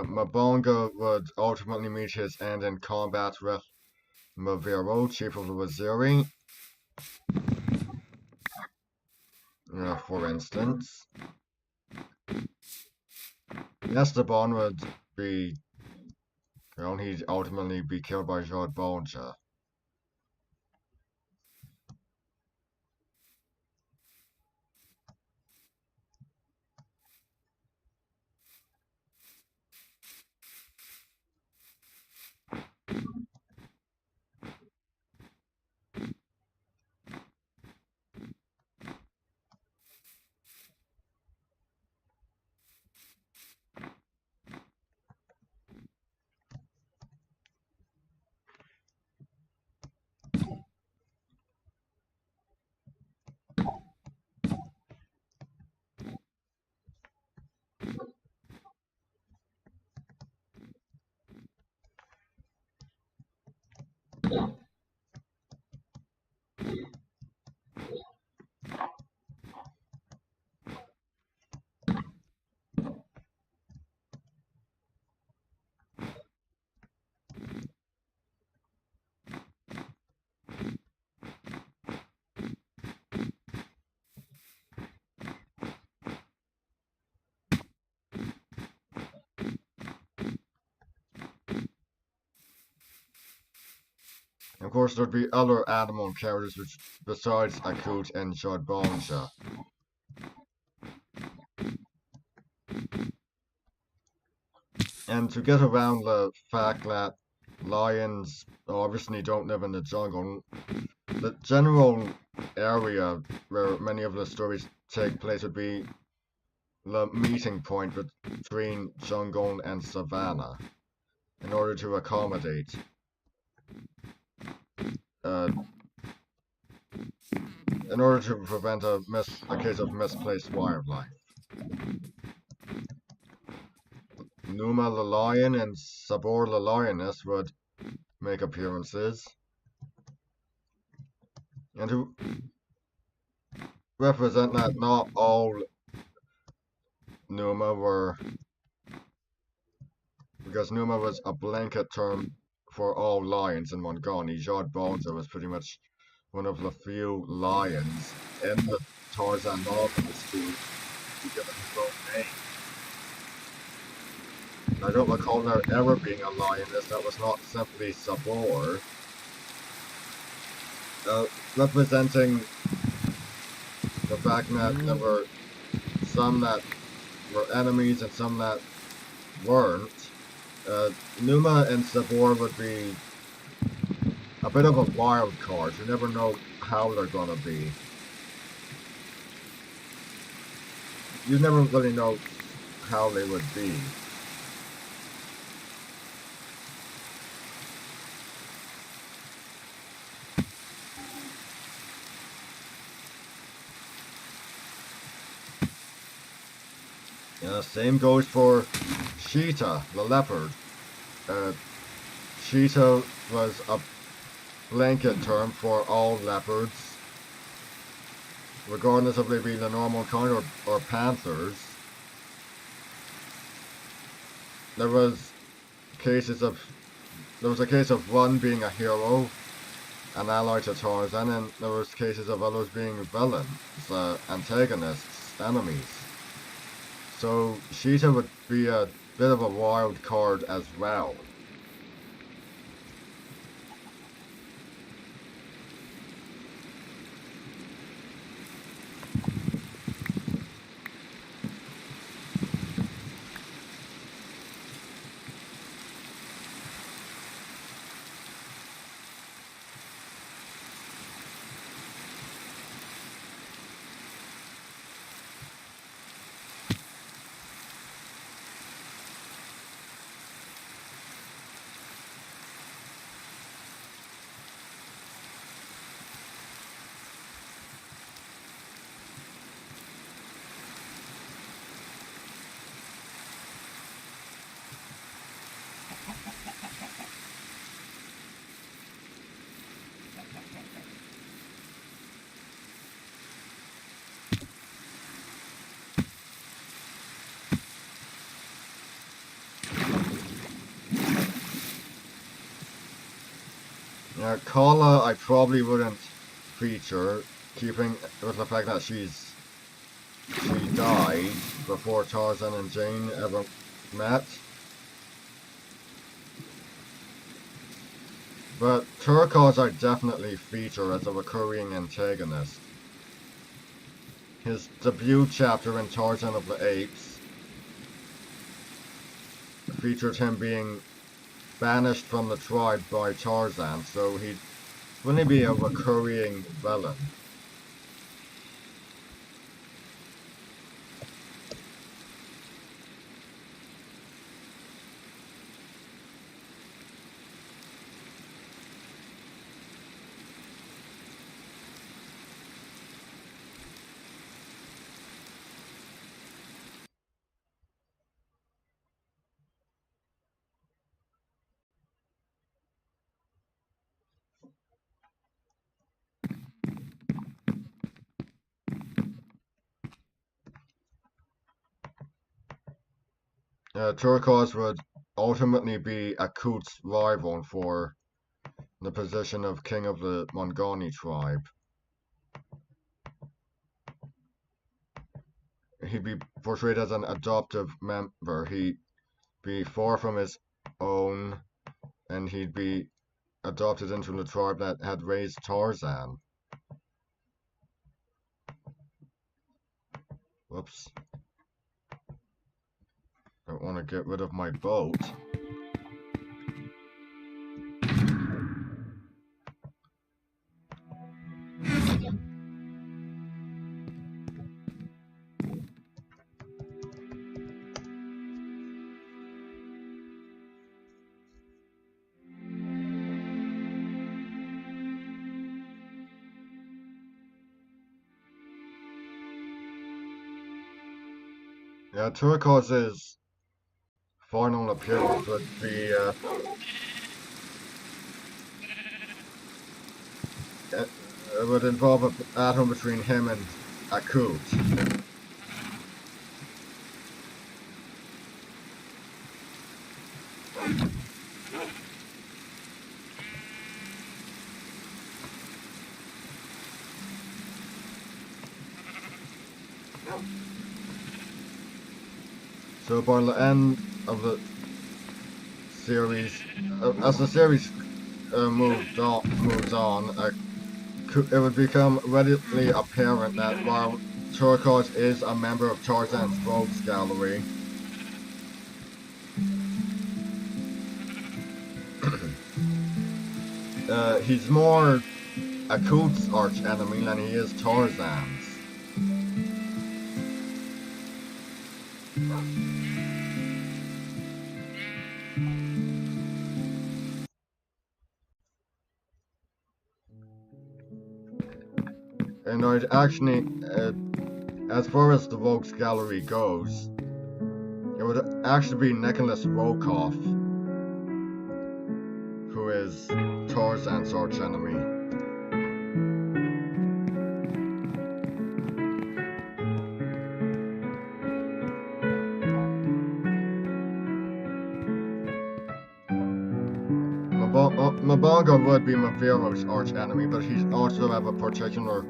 Mabonga would ultimately meet his end in combat with Maviro, chief of the Waziri, for instance. Esteban would be, he'd ultimately be killed by Jod Boncha. And of course, there'd be other animal characters which, besides Akut and Jodbonsha. And to get around the fact that lions obviously don't live in the jungle, the general area where many of the stories take place would be the meeting point between jungle and savanna in order to accommodate uh, in order to prevent a case of misplaced wildlife. Numa the lion and Sabor the lioness would make appearances, and to represent that not all Numa were, because Numa was a blanket term for all lions in Mongoni. Jod Bonza was pretty much one of the few lions in the Tarzan novels to be given his own name. I don't recall there ever being a lioness that was not simply Sabor, representing the fact that there were some that were enemies and some that weren't. Numa and Sabor would be a bit of a wild card. You never know how they're gonna be. You never really know how they would be. Same goes for Cheetah, the leopard. Uh, Cheetah was a blanket term for all leopards, regardless of they being the normal kind or panthers. There was a case of one being a hero, an ally to Tarzan, and there was cases of others being villains, antagonists, enemies. So Cheetah would be a bit of a wild card as well. Kala I probably wouldn't feature, keeping with the fact that she died before Tarzan and Jane ever met. But Turquoise I definitely feature as a recurring antagonist. His debut chapter in Tarzan of the Apes featured him being banished from the tribe by Tarzan, so he'd really be a recurring villain. Turquoise would ultimately be Akut's rival for the position of king of the Mongoni tribe. He'd be portrayed as an adoptive member. He'd be far from his own, and he'd be adopted into the tribe that had raised Tarzan. Whoops. Don't want to get rid of my boat. Yeah, Turquoise's final appearance would be it would involve a battle between him and Akut. So by the end of the series, as the series moves on, it would become readily apparent that while Turquoise is a member of Tarzan's Rogues Gallery, he's more Akut's arch enemy than he is Tarzan's. And I'd actually, as far as the Rogues Gallery goes, it would actually be Nicholas Rokoff, who is Tarzan's arch enemy. Mabonga would be Maviro's arch enemy, but he also have a particular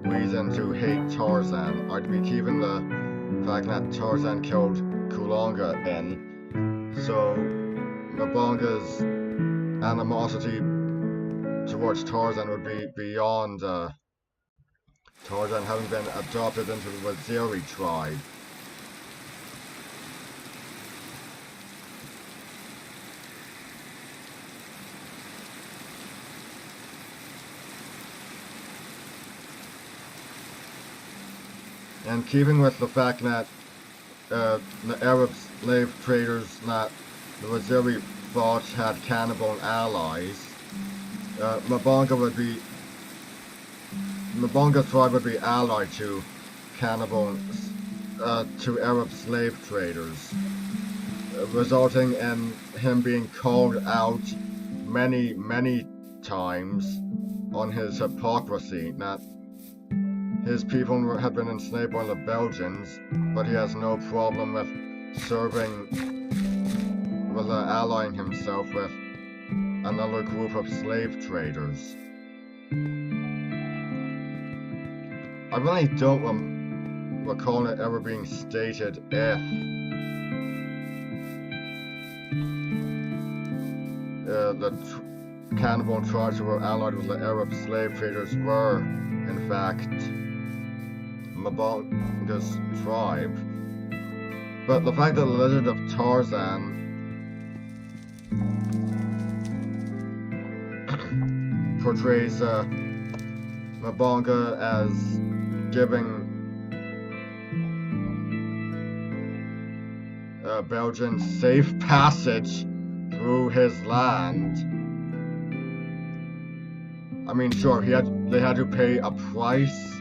reason to hate Tarzan. I'd be keeping the fact that Tarzan killed Kulonga in, so Mabonga's animosity towards Tarzan would be beyond Tarzan having been adopted into the Waziri tribe. And keeping with the fact that the Arab slave traders that the Waziri thought had cannibal allies, Mabonga's tribe would be allied to to Arab slave traders, resulting in him being called out many, many times on his hypocrisy that his people had been enslaved by the Belgians, but he has no problem with allying himself with another group of slave traders. I really don't recall it ever being stated if the cannibal tribes who were allied with the Arab slave traders were, in fact, Mabonga's tribe. But the fact that the legend of Tarzan portrays Mabonga as giving Belgians safe passage through his land. I mean, sure, they had to pay a price,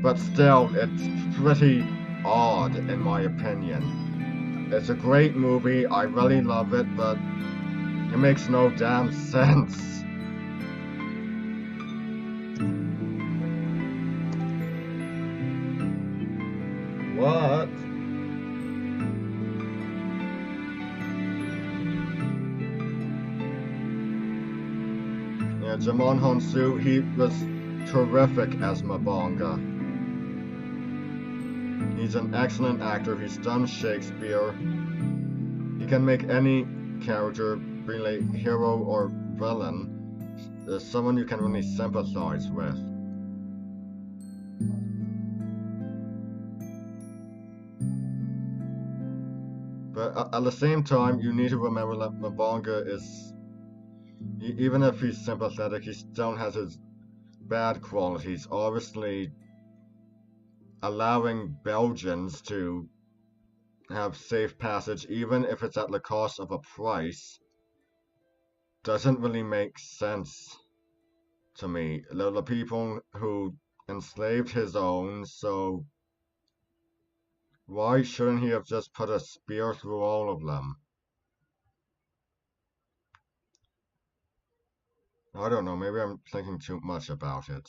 but still, it's pretty odd in my opinion. It's a great movie, I really love it, but it makes no damn sense. What? Yeah, Djimon Hounsou, he was terrific as Mabonga. He's an excellent actor. He's done Shakespeare. he can make any character, be like hero or villain, someone you can really sympathize with. But at the same time, you need to remember that Mabonga is, even if he's sympathetic, he still has his bad qualities. Obviously, allowing Belgians to have safe passage, even if it's at the cost of a price, doesn't really make sense to me. The people who enslaved his own, so why shouldn't he have just put a spear through all of them? I don't know, maybe I'm thinking too much about it.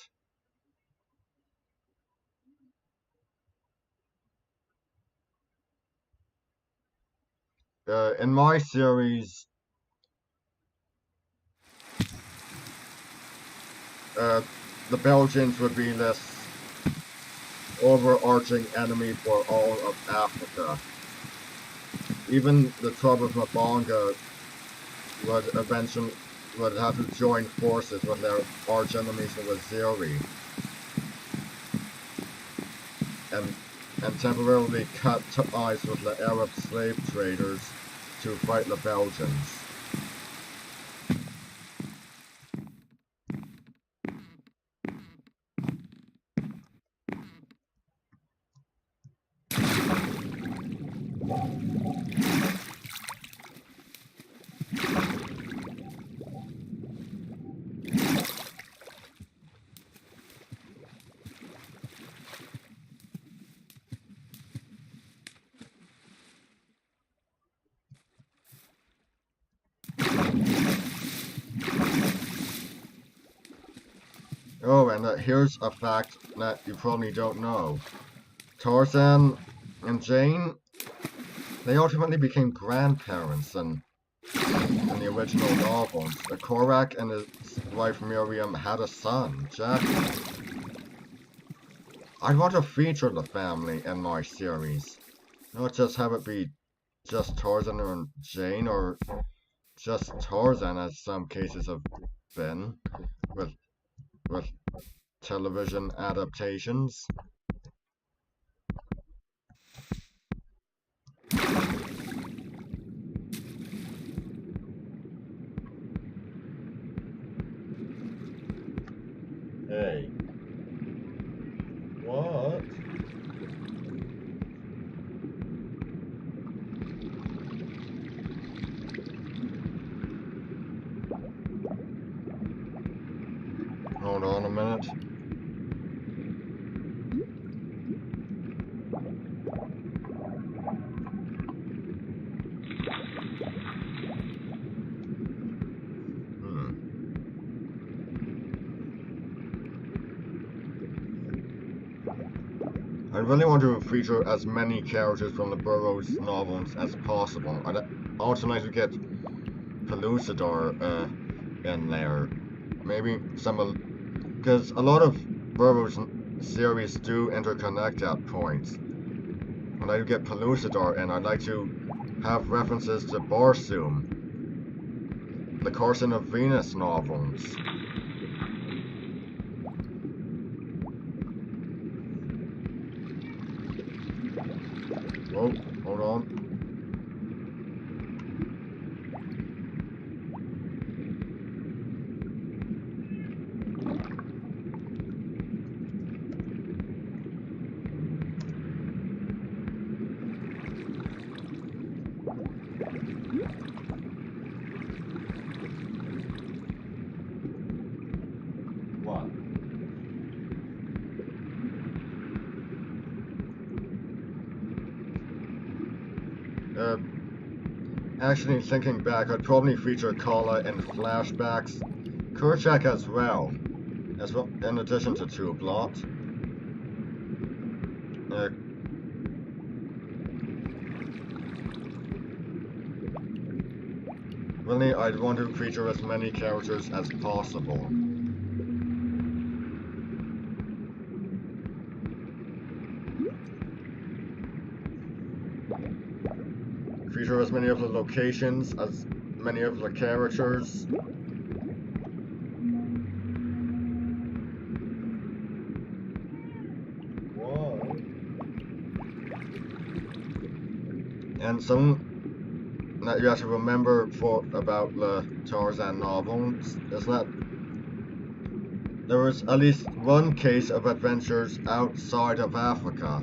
In my series, the Belgians would be this overarching enemy for all of Africa. Even the tribe of Mabonga would have to join forces with their arch enemies the Waziri and temporarily cut ties with the Arab slave traders to fight the Belgians. Oh, and here's a fact that you probably don't know. Tarzan and Jane, they ultimately became grandparents in the original novels. Korak and his wife Miriam had a son, Jack. I want to feature the family in my series, not just have it be just Tarzan and Jane, or just Tarzan, as some cases have been with with television adaptations. Hey, what? Hold on a minute. I really want to feature as many characters from the Burroughs novels as possible. I'd also like to get Pellucidar in there. Maybe some of, because a lot of Burroughs series do interconnect at points. I'd like to get Pellucidar in. I'd like to have references to Barsoom, the Carson of Venus novels. Oh, hold on. What? Actually, thinking back, I'd probably feature Kala in flashbacks. Kerchak as well, in addition to Tublot. Really, I'd want to feature as many characters as possible. Feature as many of the locations, as many of the characters. Whoa. And some that you have to remember about the Tarzan novel is that there was at least one case of adventures outside of Africa.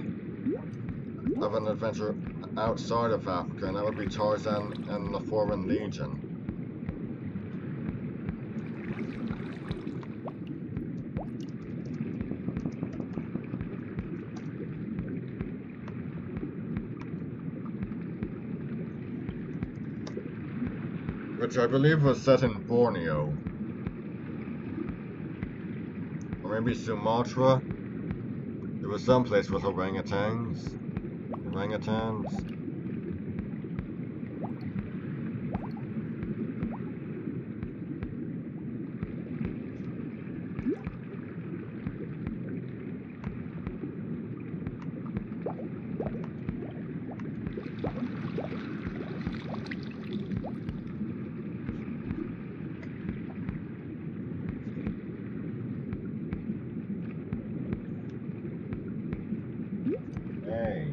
Of an adventure outside of Africa, and that would be Tarzan and the Foreign Legion. Which I believe was set in Borneo. Or maybe Sumatra? It was someplace with orangutans. Hey.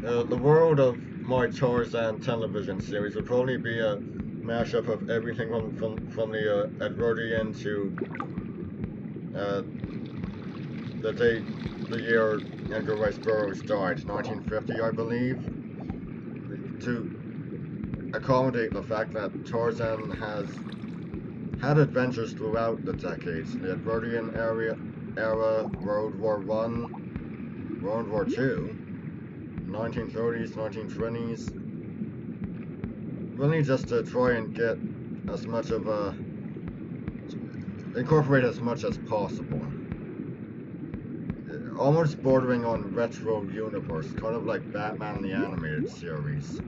The world of my Tarzan television series would probably be a mashup of everything from the Edwardian to the year Edgar Ruce Burroughs died, 1950, I believe, to accommodate the fact that Tarzan has had adventures throughout the decades: the Edwardian era, World War I, World War II. 1930s, 1920s, really just to try and get as much of incorporate as much as possible. Almost bordering on retro universe, kind of like Batman the Animated Series.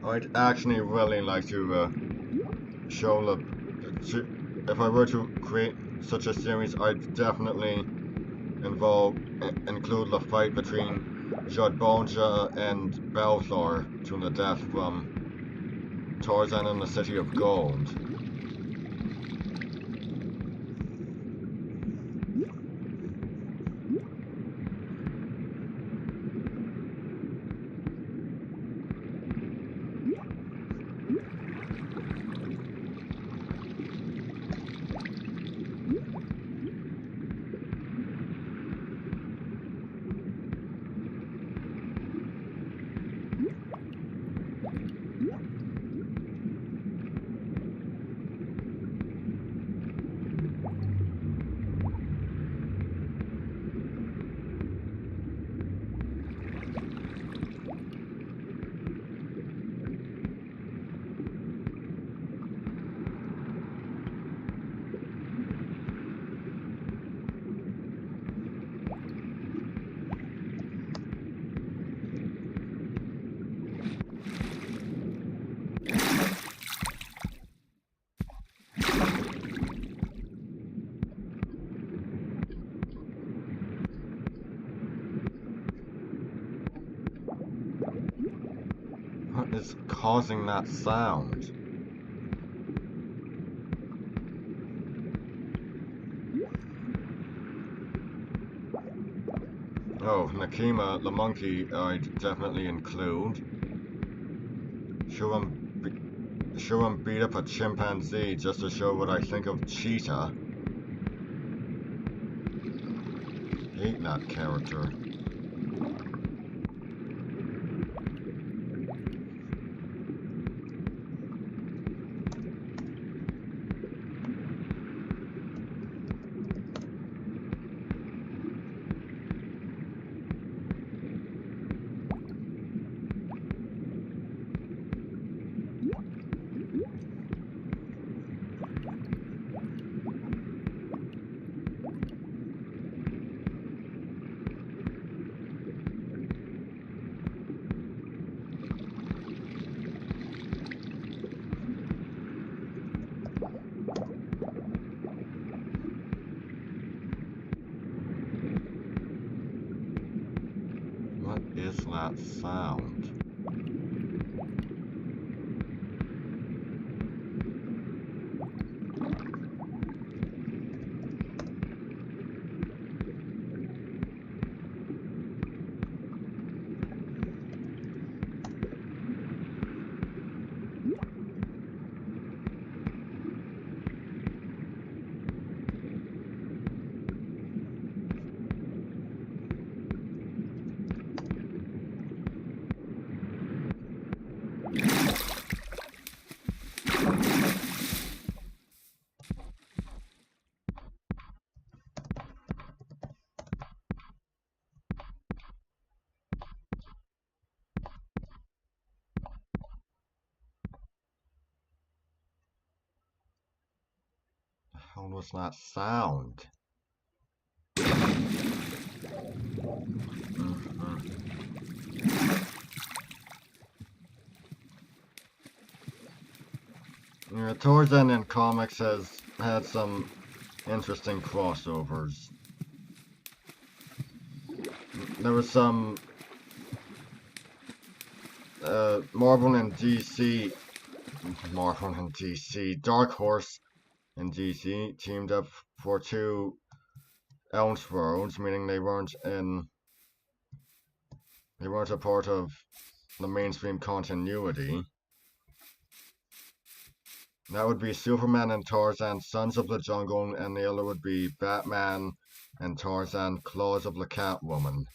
I'd actually really like to show if I were to create such a series, I'd definitely include the fight between Jodbonja and Balthor to the death from Tarzan and the City of Gold. What is causing that sound? Oh, Nakima, the monkey, I'd definitely include. Show him beat up a chimpanzee just to show what I think of Cheetah. Hate that character. What is that sound? How was that sound? Yeah, Tarzan in comics has had some interesting crossovers. There was some Marvel and DC, Dark Horse and DC teamed up for two Elseworlds, meaning they weren't a part of the mainstream continuity. That would be Superman and Tarzan, Sons of the Jungle, and the other would be Batman and Tarzan, Claws of the Catwoman.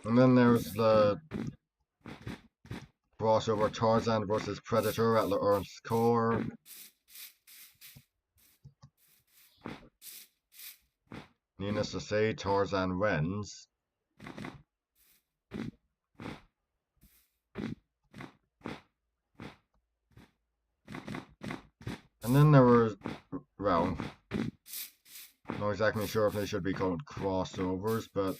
And then there's the crossover Tarzan vs. Predator at the Earth's core. Needless to say, Tarzan wins. And then there were, well, not exactly sure if they should be called crossovers, but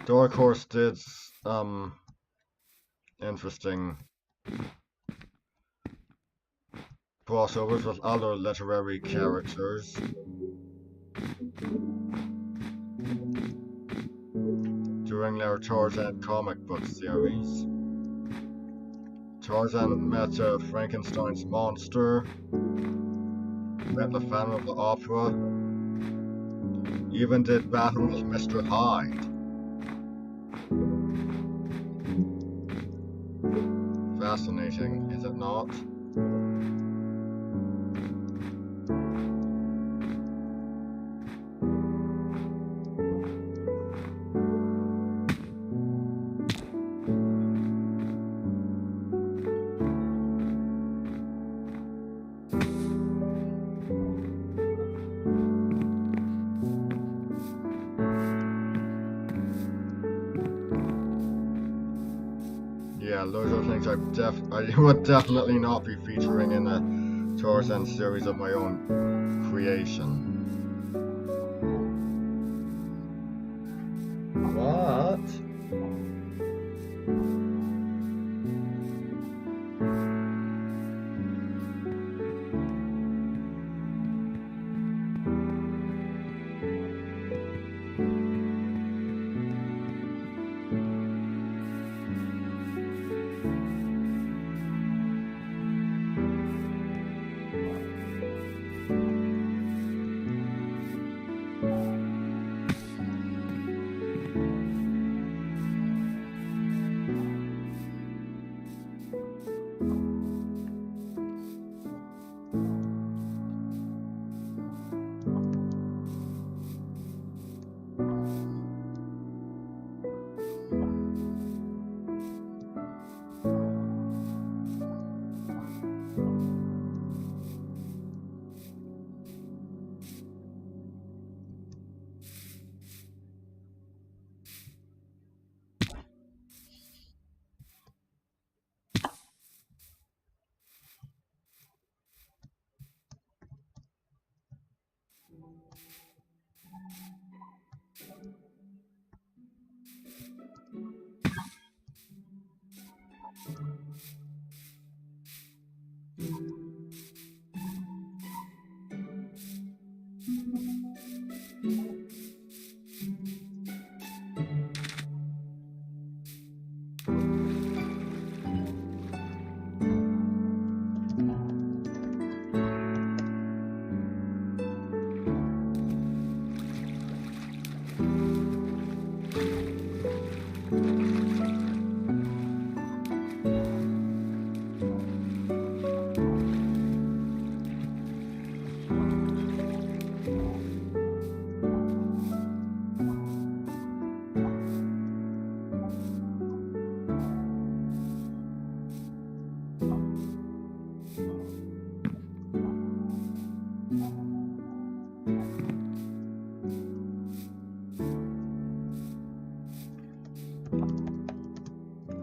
Dark Horse did interesting crossovers with other literary characters. During their Tarzan comic book series. Tarzan met Frankenstein's monster, met the Phantom of the Opera, even did battle with Mr. Hyde. Fascinating, is it not? Yeah, those are things I would definitely not be featuring in a Tarzan series of my own creation. But that.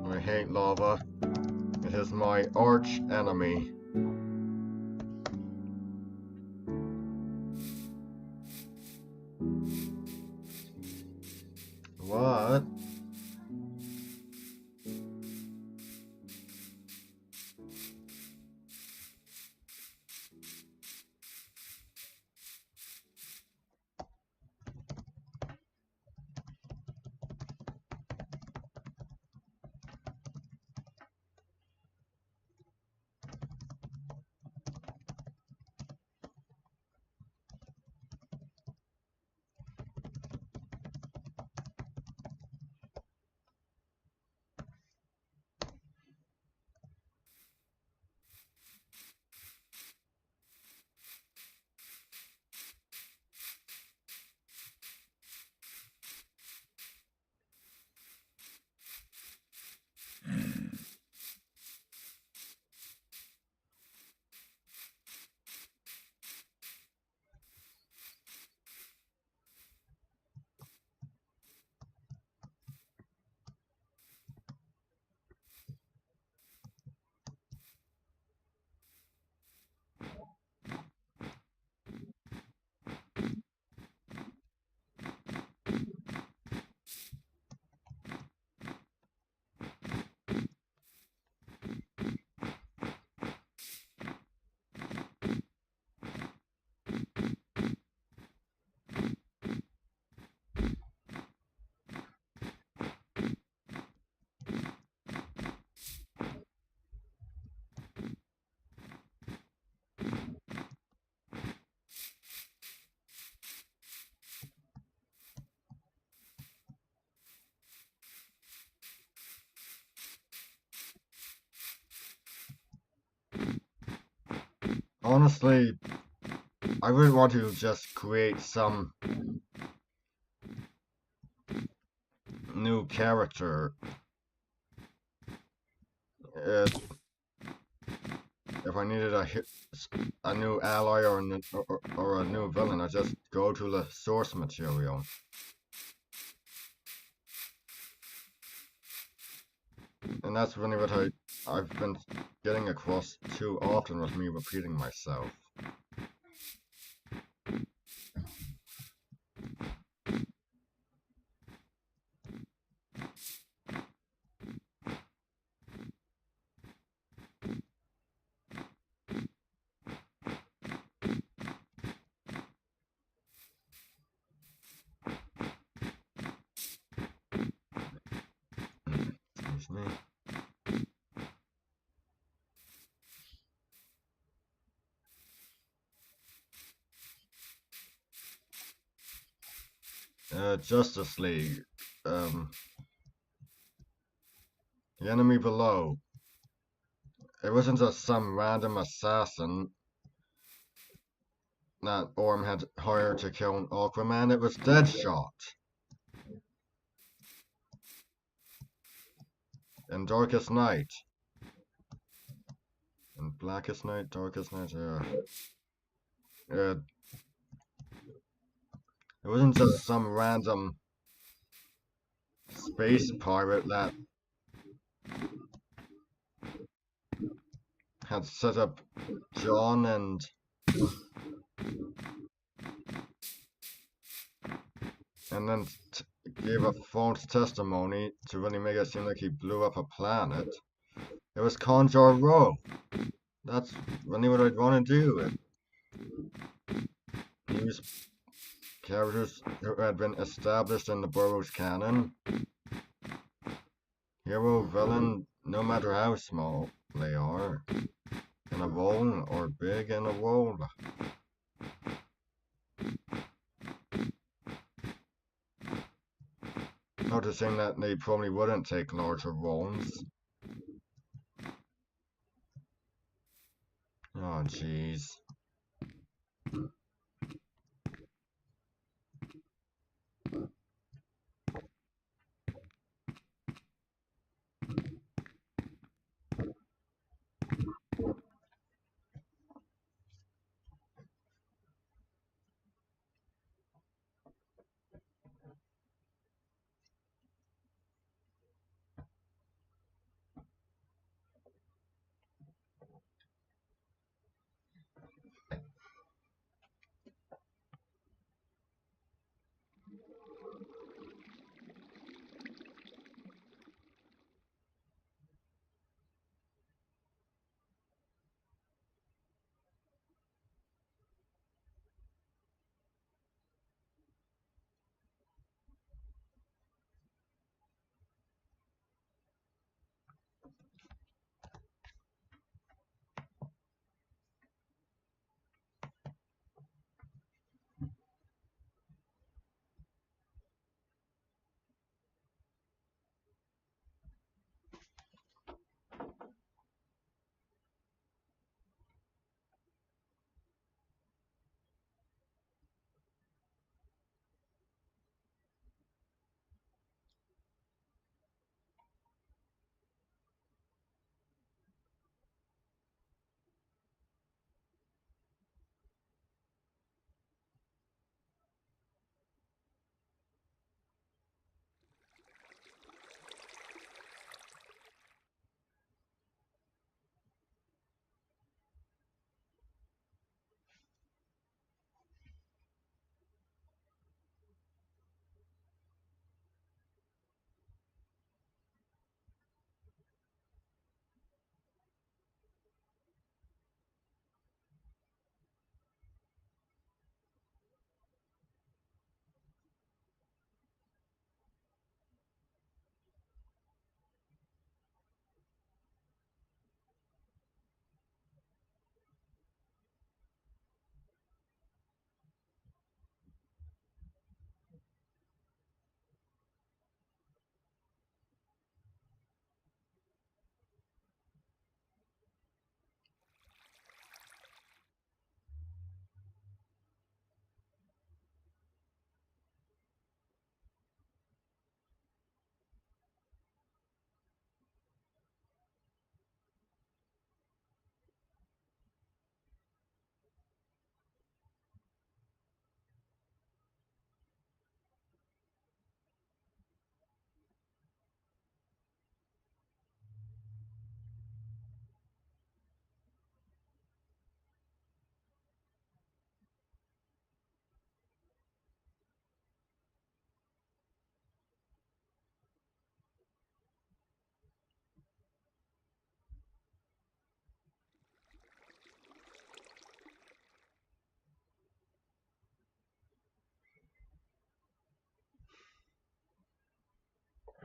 I hate lava. It is my arch enemy. What? Honestly, I really want to just create some new character. Uh, if I needed a new ally or a new villain, I just go to the source material. And that's really what I've been getting across too often with me repeating myself. Justice League. Um, the enemy below. It wasn't just some random assassin that Orm had hired to kill Aquaman. It was Deadshot in Darkest Night. In Blackest Night, Darkest Night. Uh, it wasn't just some random space pirate that had set up John and then gave a false testimony to really make it seem like he blew up a planet. It was Conjure Row. That's really what I'd want to do. Use characters who had been established in the Burroughs canon. Hero, villain, no matter how small they are. In a role or big in a role. Noticing that they probably wouldn't take larger roles. Oh, jeez.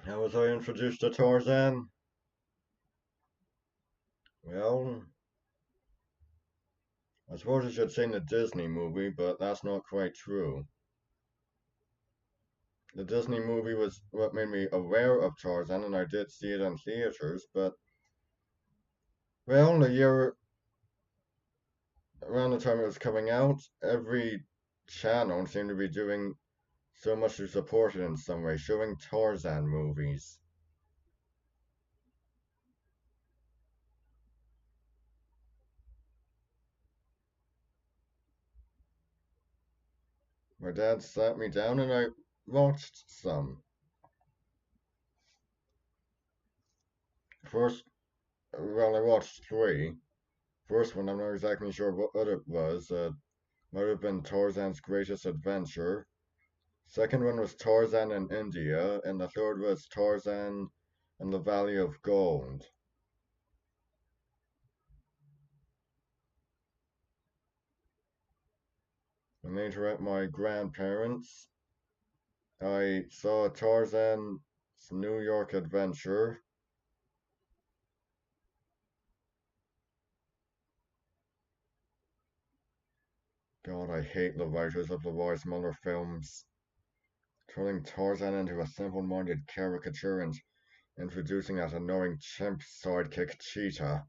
How was I introduced to Tarzan? Well, I suppose I should have seen the Disney movie, but that's not quite true. The Disney movie was what made me aware of Tarzan, and I did see it in theaters. But well, a year around the time it was coming out, every channel seemed to be doing so much to support it in some way, showing Tarzan movies. My dad sat me down and I watched some. First, well, I watched three. First one, I'm not exactly sure what it was. Might have been Tarzan's Greatest Adventure. Second one was Tarzan in India, and the third was Tarzan in the Valley of Gold. And later at my grandparents', I saw Tarzan's New York Adventure. God, I hate the writers of the Weissmuller films. Turning Tarzan into a simple-minded caricature and introducing that annoying chimp sidekick Cheetah.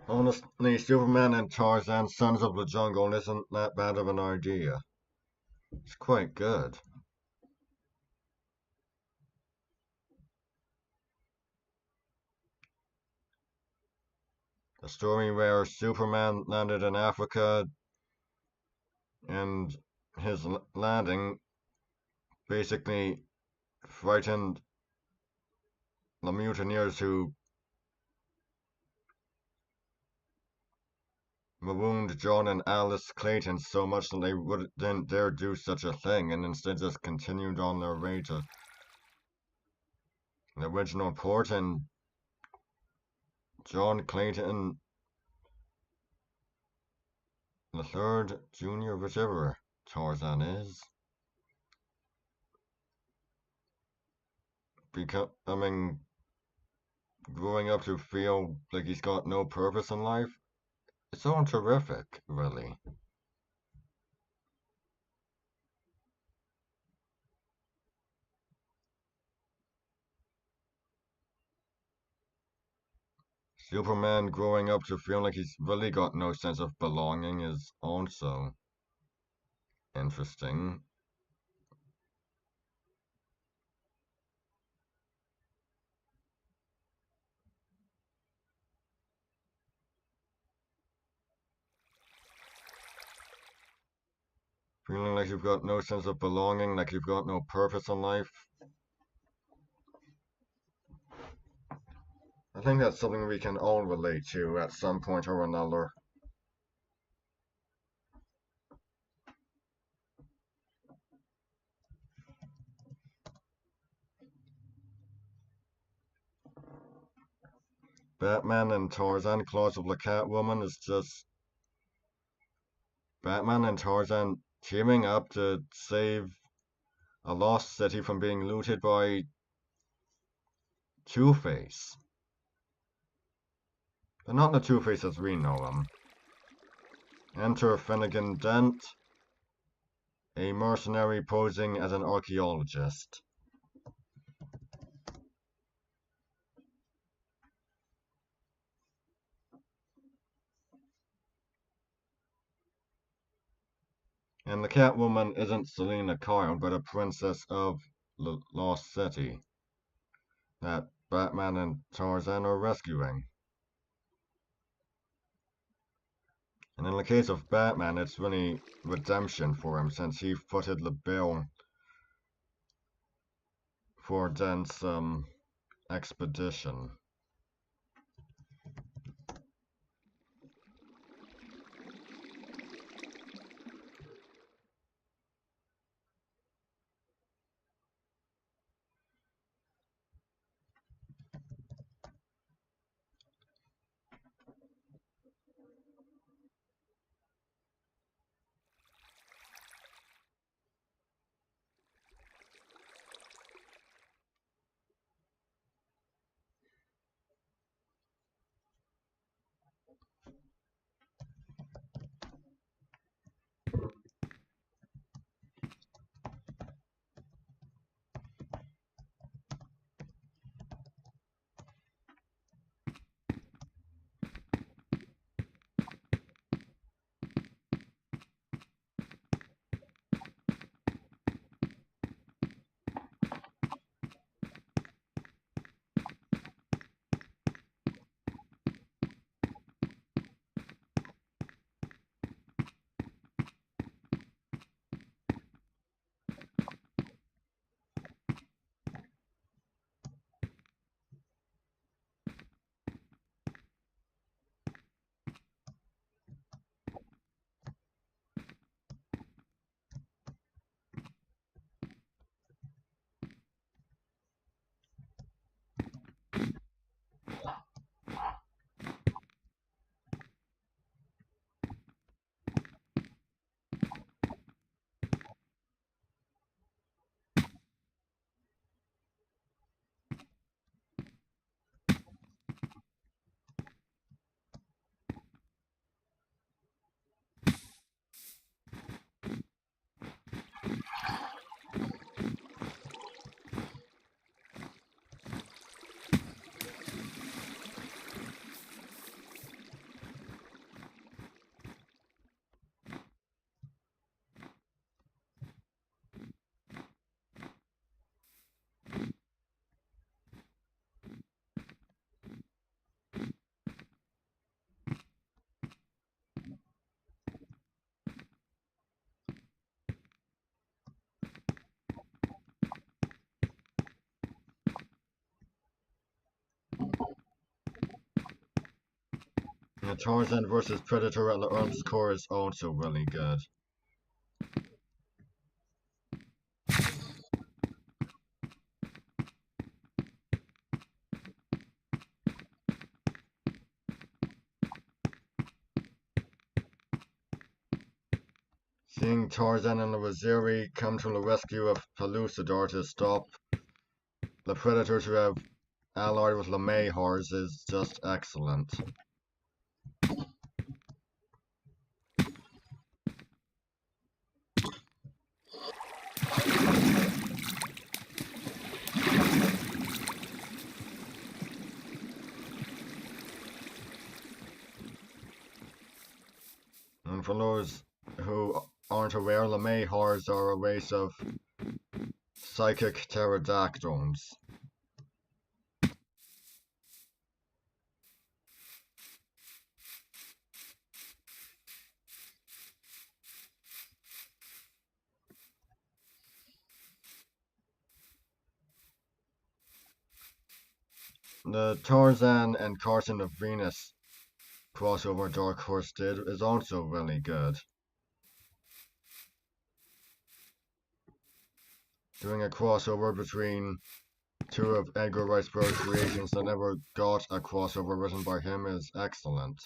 Honestly, Superman and Tarzan, Sons of the Jungle, isn't that bad of an idea. It's quite good. A story where Superman landed in Africa and his landing basically frightened the mutineers who marooned John and Alice Clayton so much that they didn't dare do such a thing and instead just continued on their way to the original port, and John Clayton the third, Junior, whichever Tarzan is, becoming growing up to feel like he's got no purpose in life. It's all terrific, really. Superman growing up to feel like he's really got no sense of belonging is also interesting. Feeling like you've got no sense of belonging, like you've got no purpose in life. I think that's something we can all relate to at some point or another. Batman and Tarzan Claws of the Catwoman is just Batman and Tarzan teaming up to save a lost city from being looted by Two-Face. But not the Two-Face as we know him. Enter Finnegan Dent, a mercenary posing as an archaeologist. And the Catwoman isn't Selena Kyle, but a princess of the Lost City that Batman and Tarzan are rescuing. And in the case of Batman, it's really redemption for him since he footed the bill for Dent's expedition. And Tarzan vs. Predator at the Earth's core is also really good. Seeing Tarzan and the Waziri come to the rescue of Pellucidar to stop the Predators who have allied with the Mayhars is just excellent. And for those who aren't aware, the Mayhars are a race of psychic pterodactyls. The Tarzan and Carson of Venus crossover Dark Horse did is also really good. Doing a crossover between two of Edgar Ruce Burroughs' creations that never got a crossover written by him is excellent.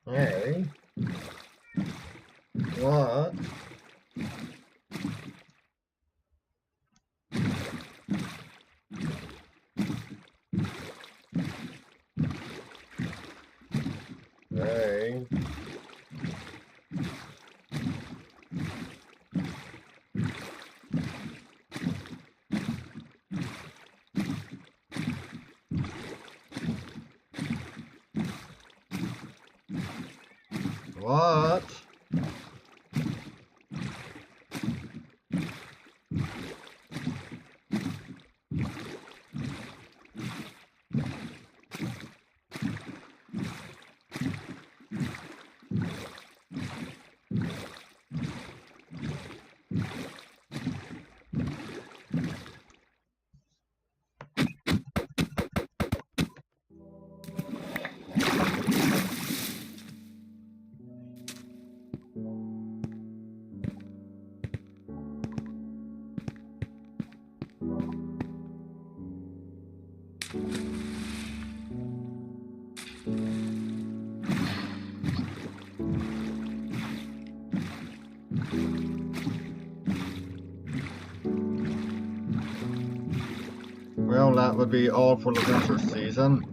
Hey, what? Hey. What? Well, that would be all for the Adventure season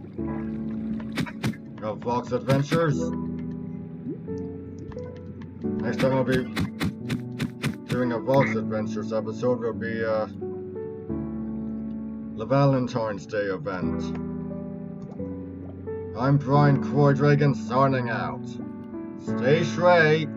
of Vox Adventures. Next time I'll be doing a Vox Adventures episode will be the Valentine's Day event. I'm Brian Croydragon signing out. Stay straight.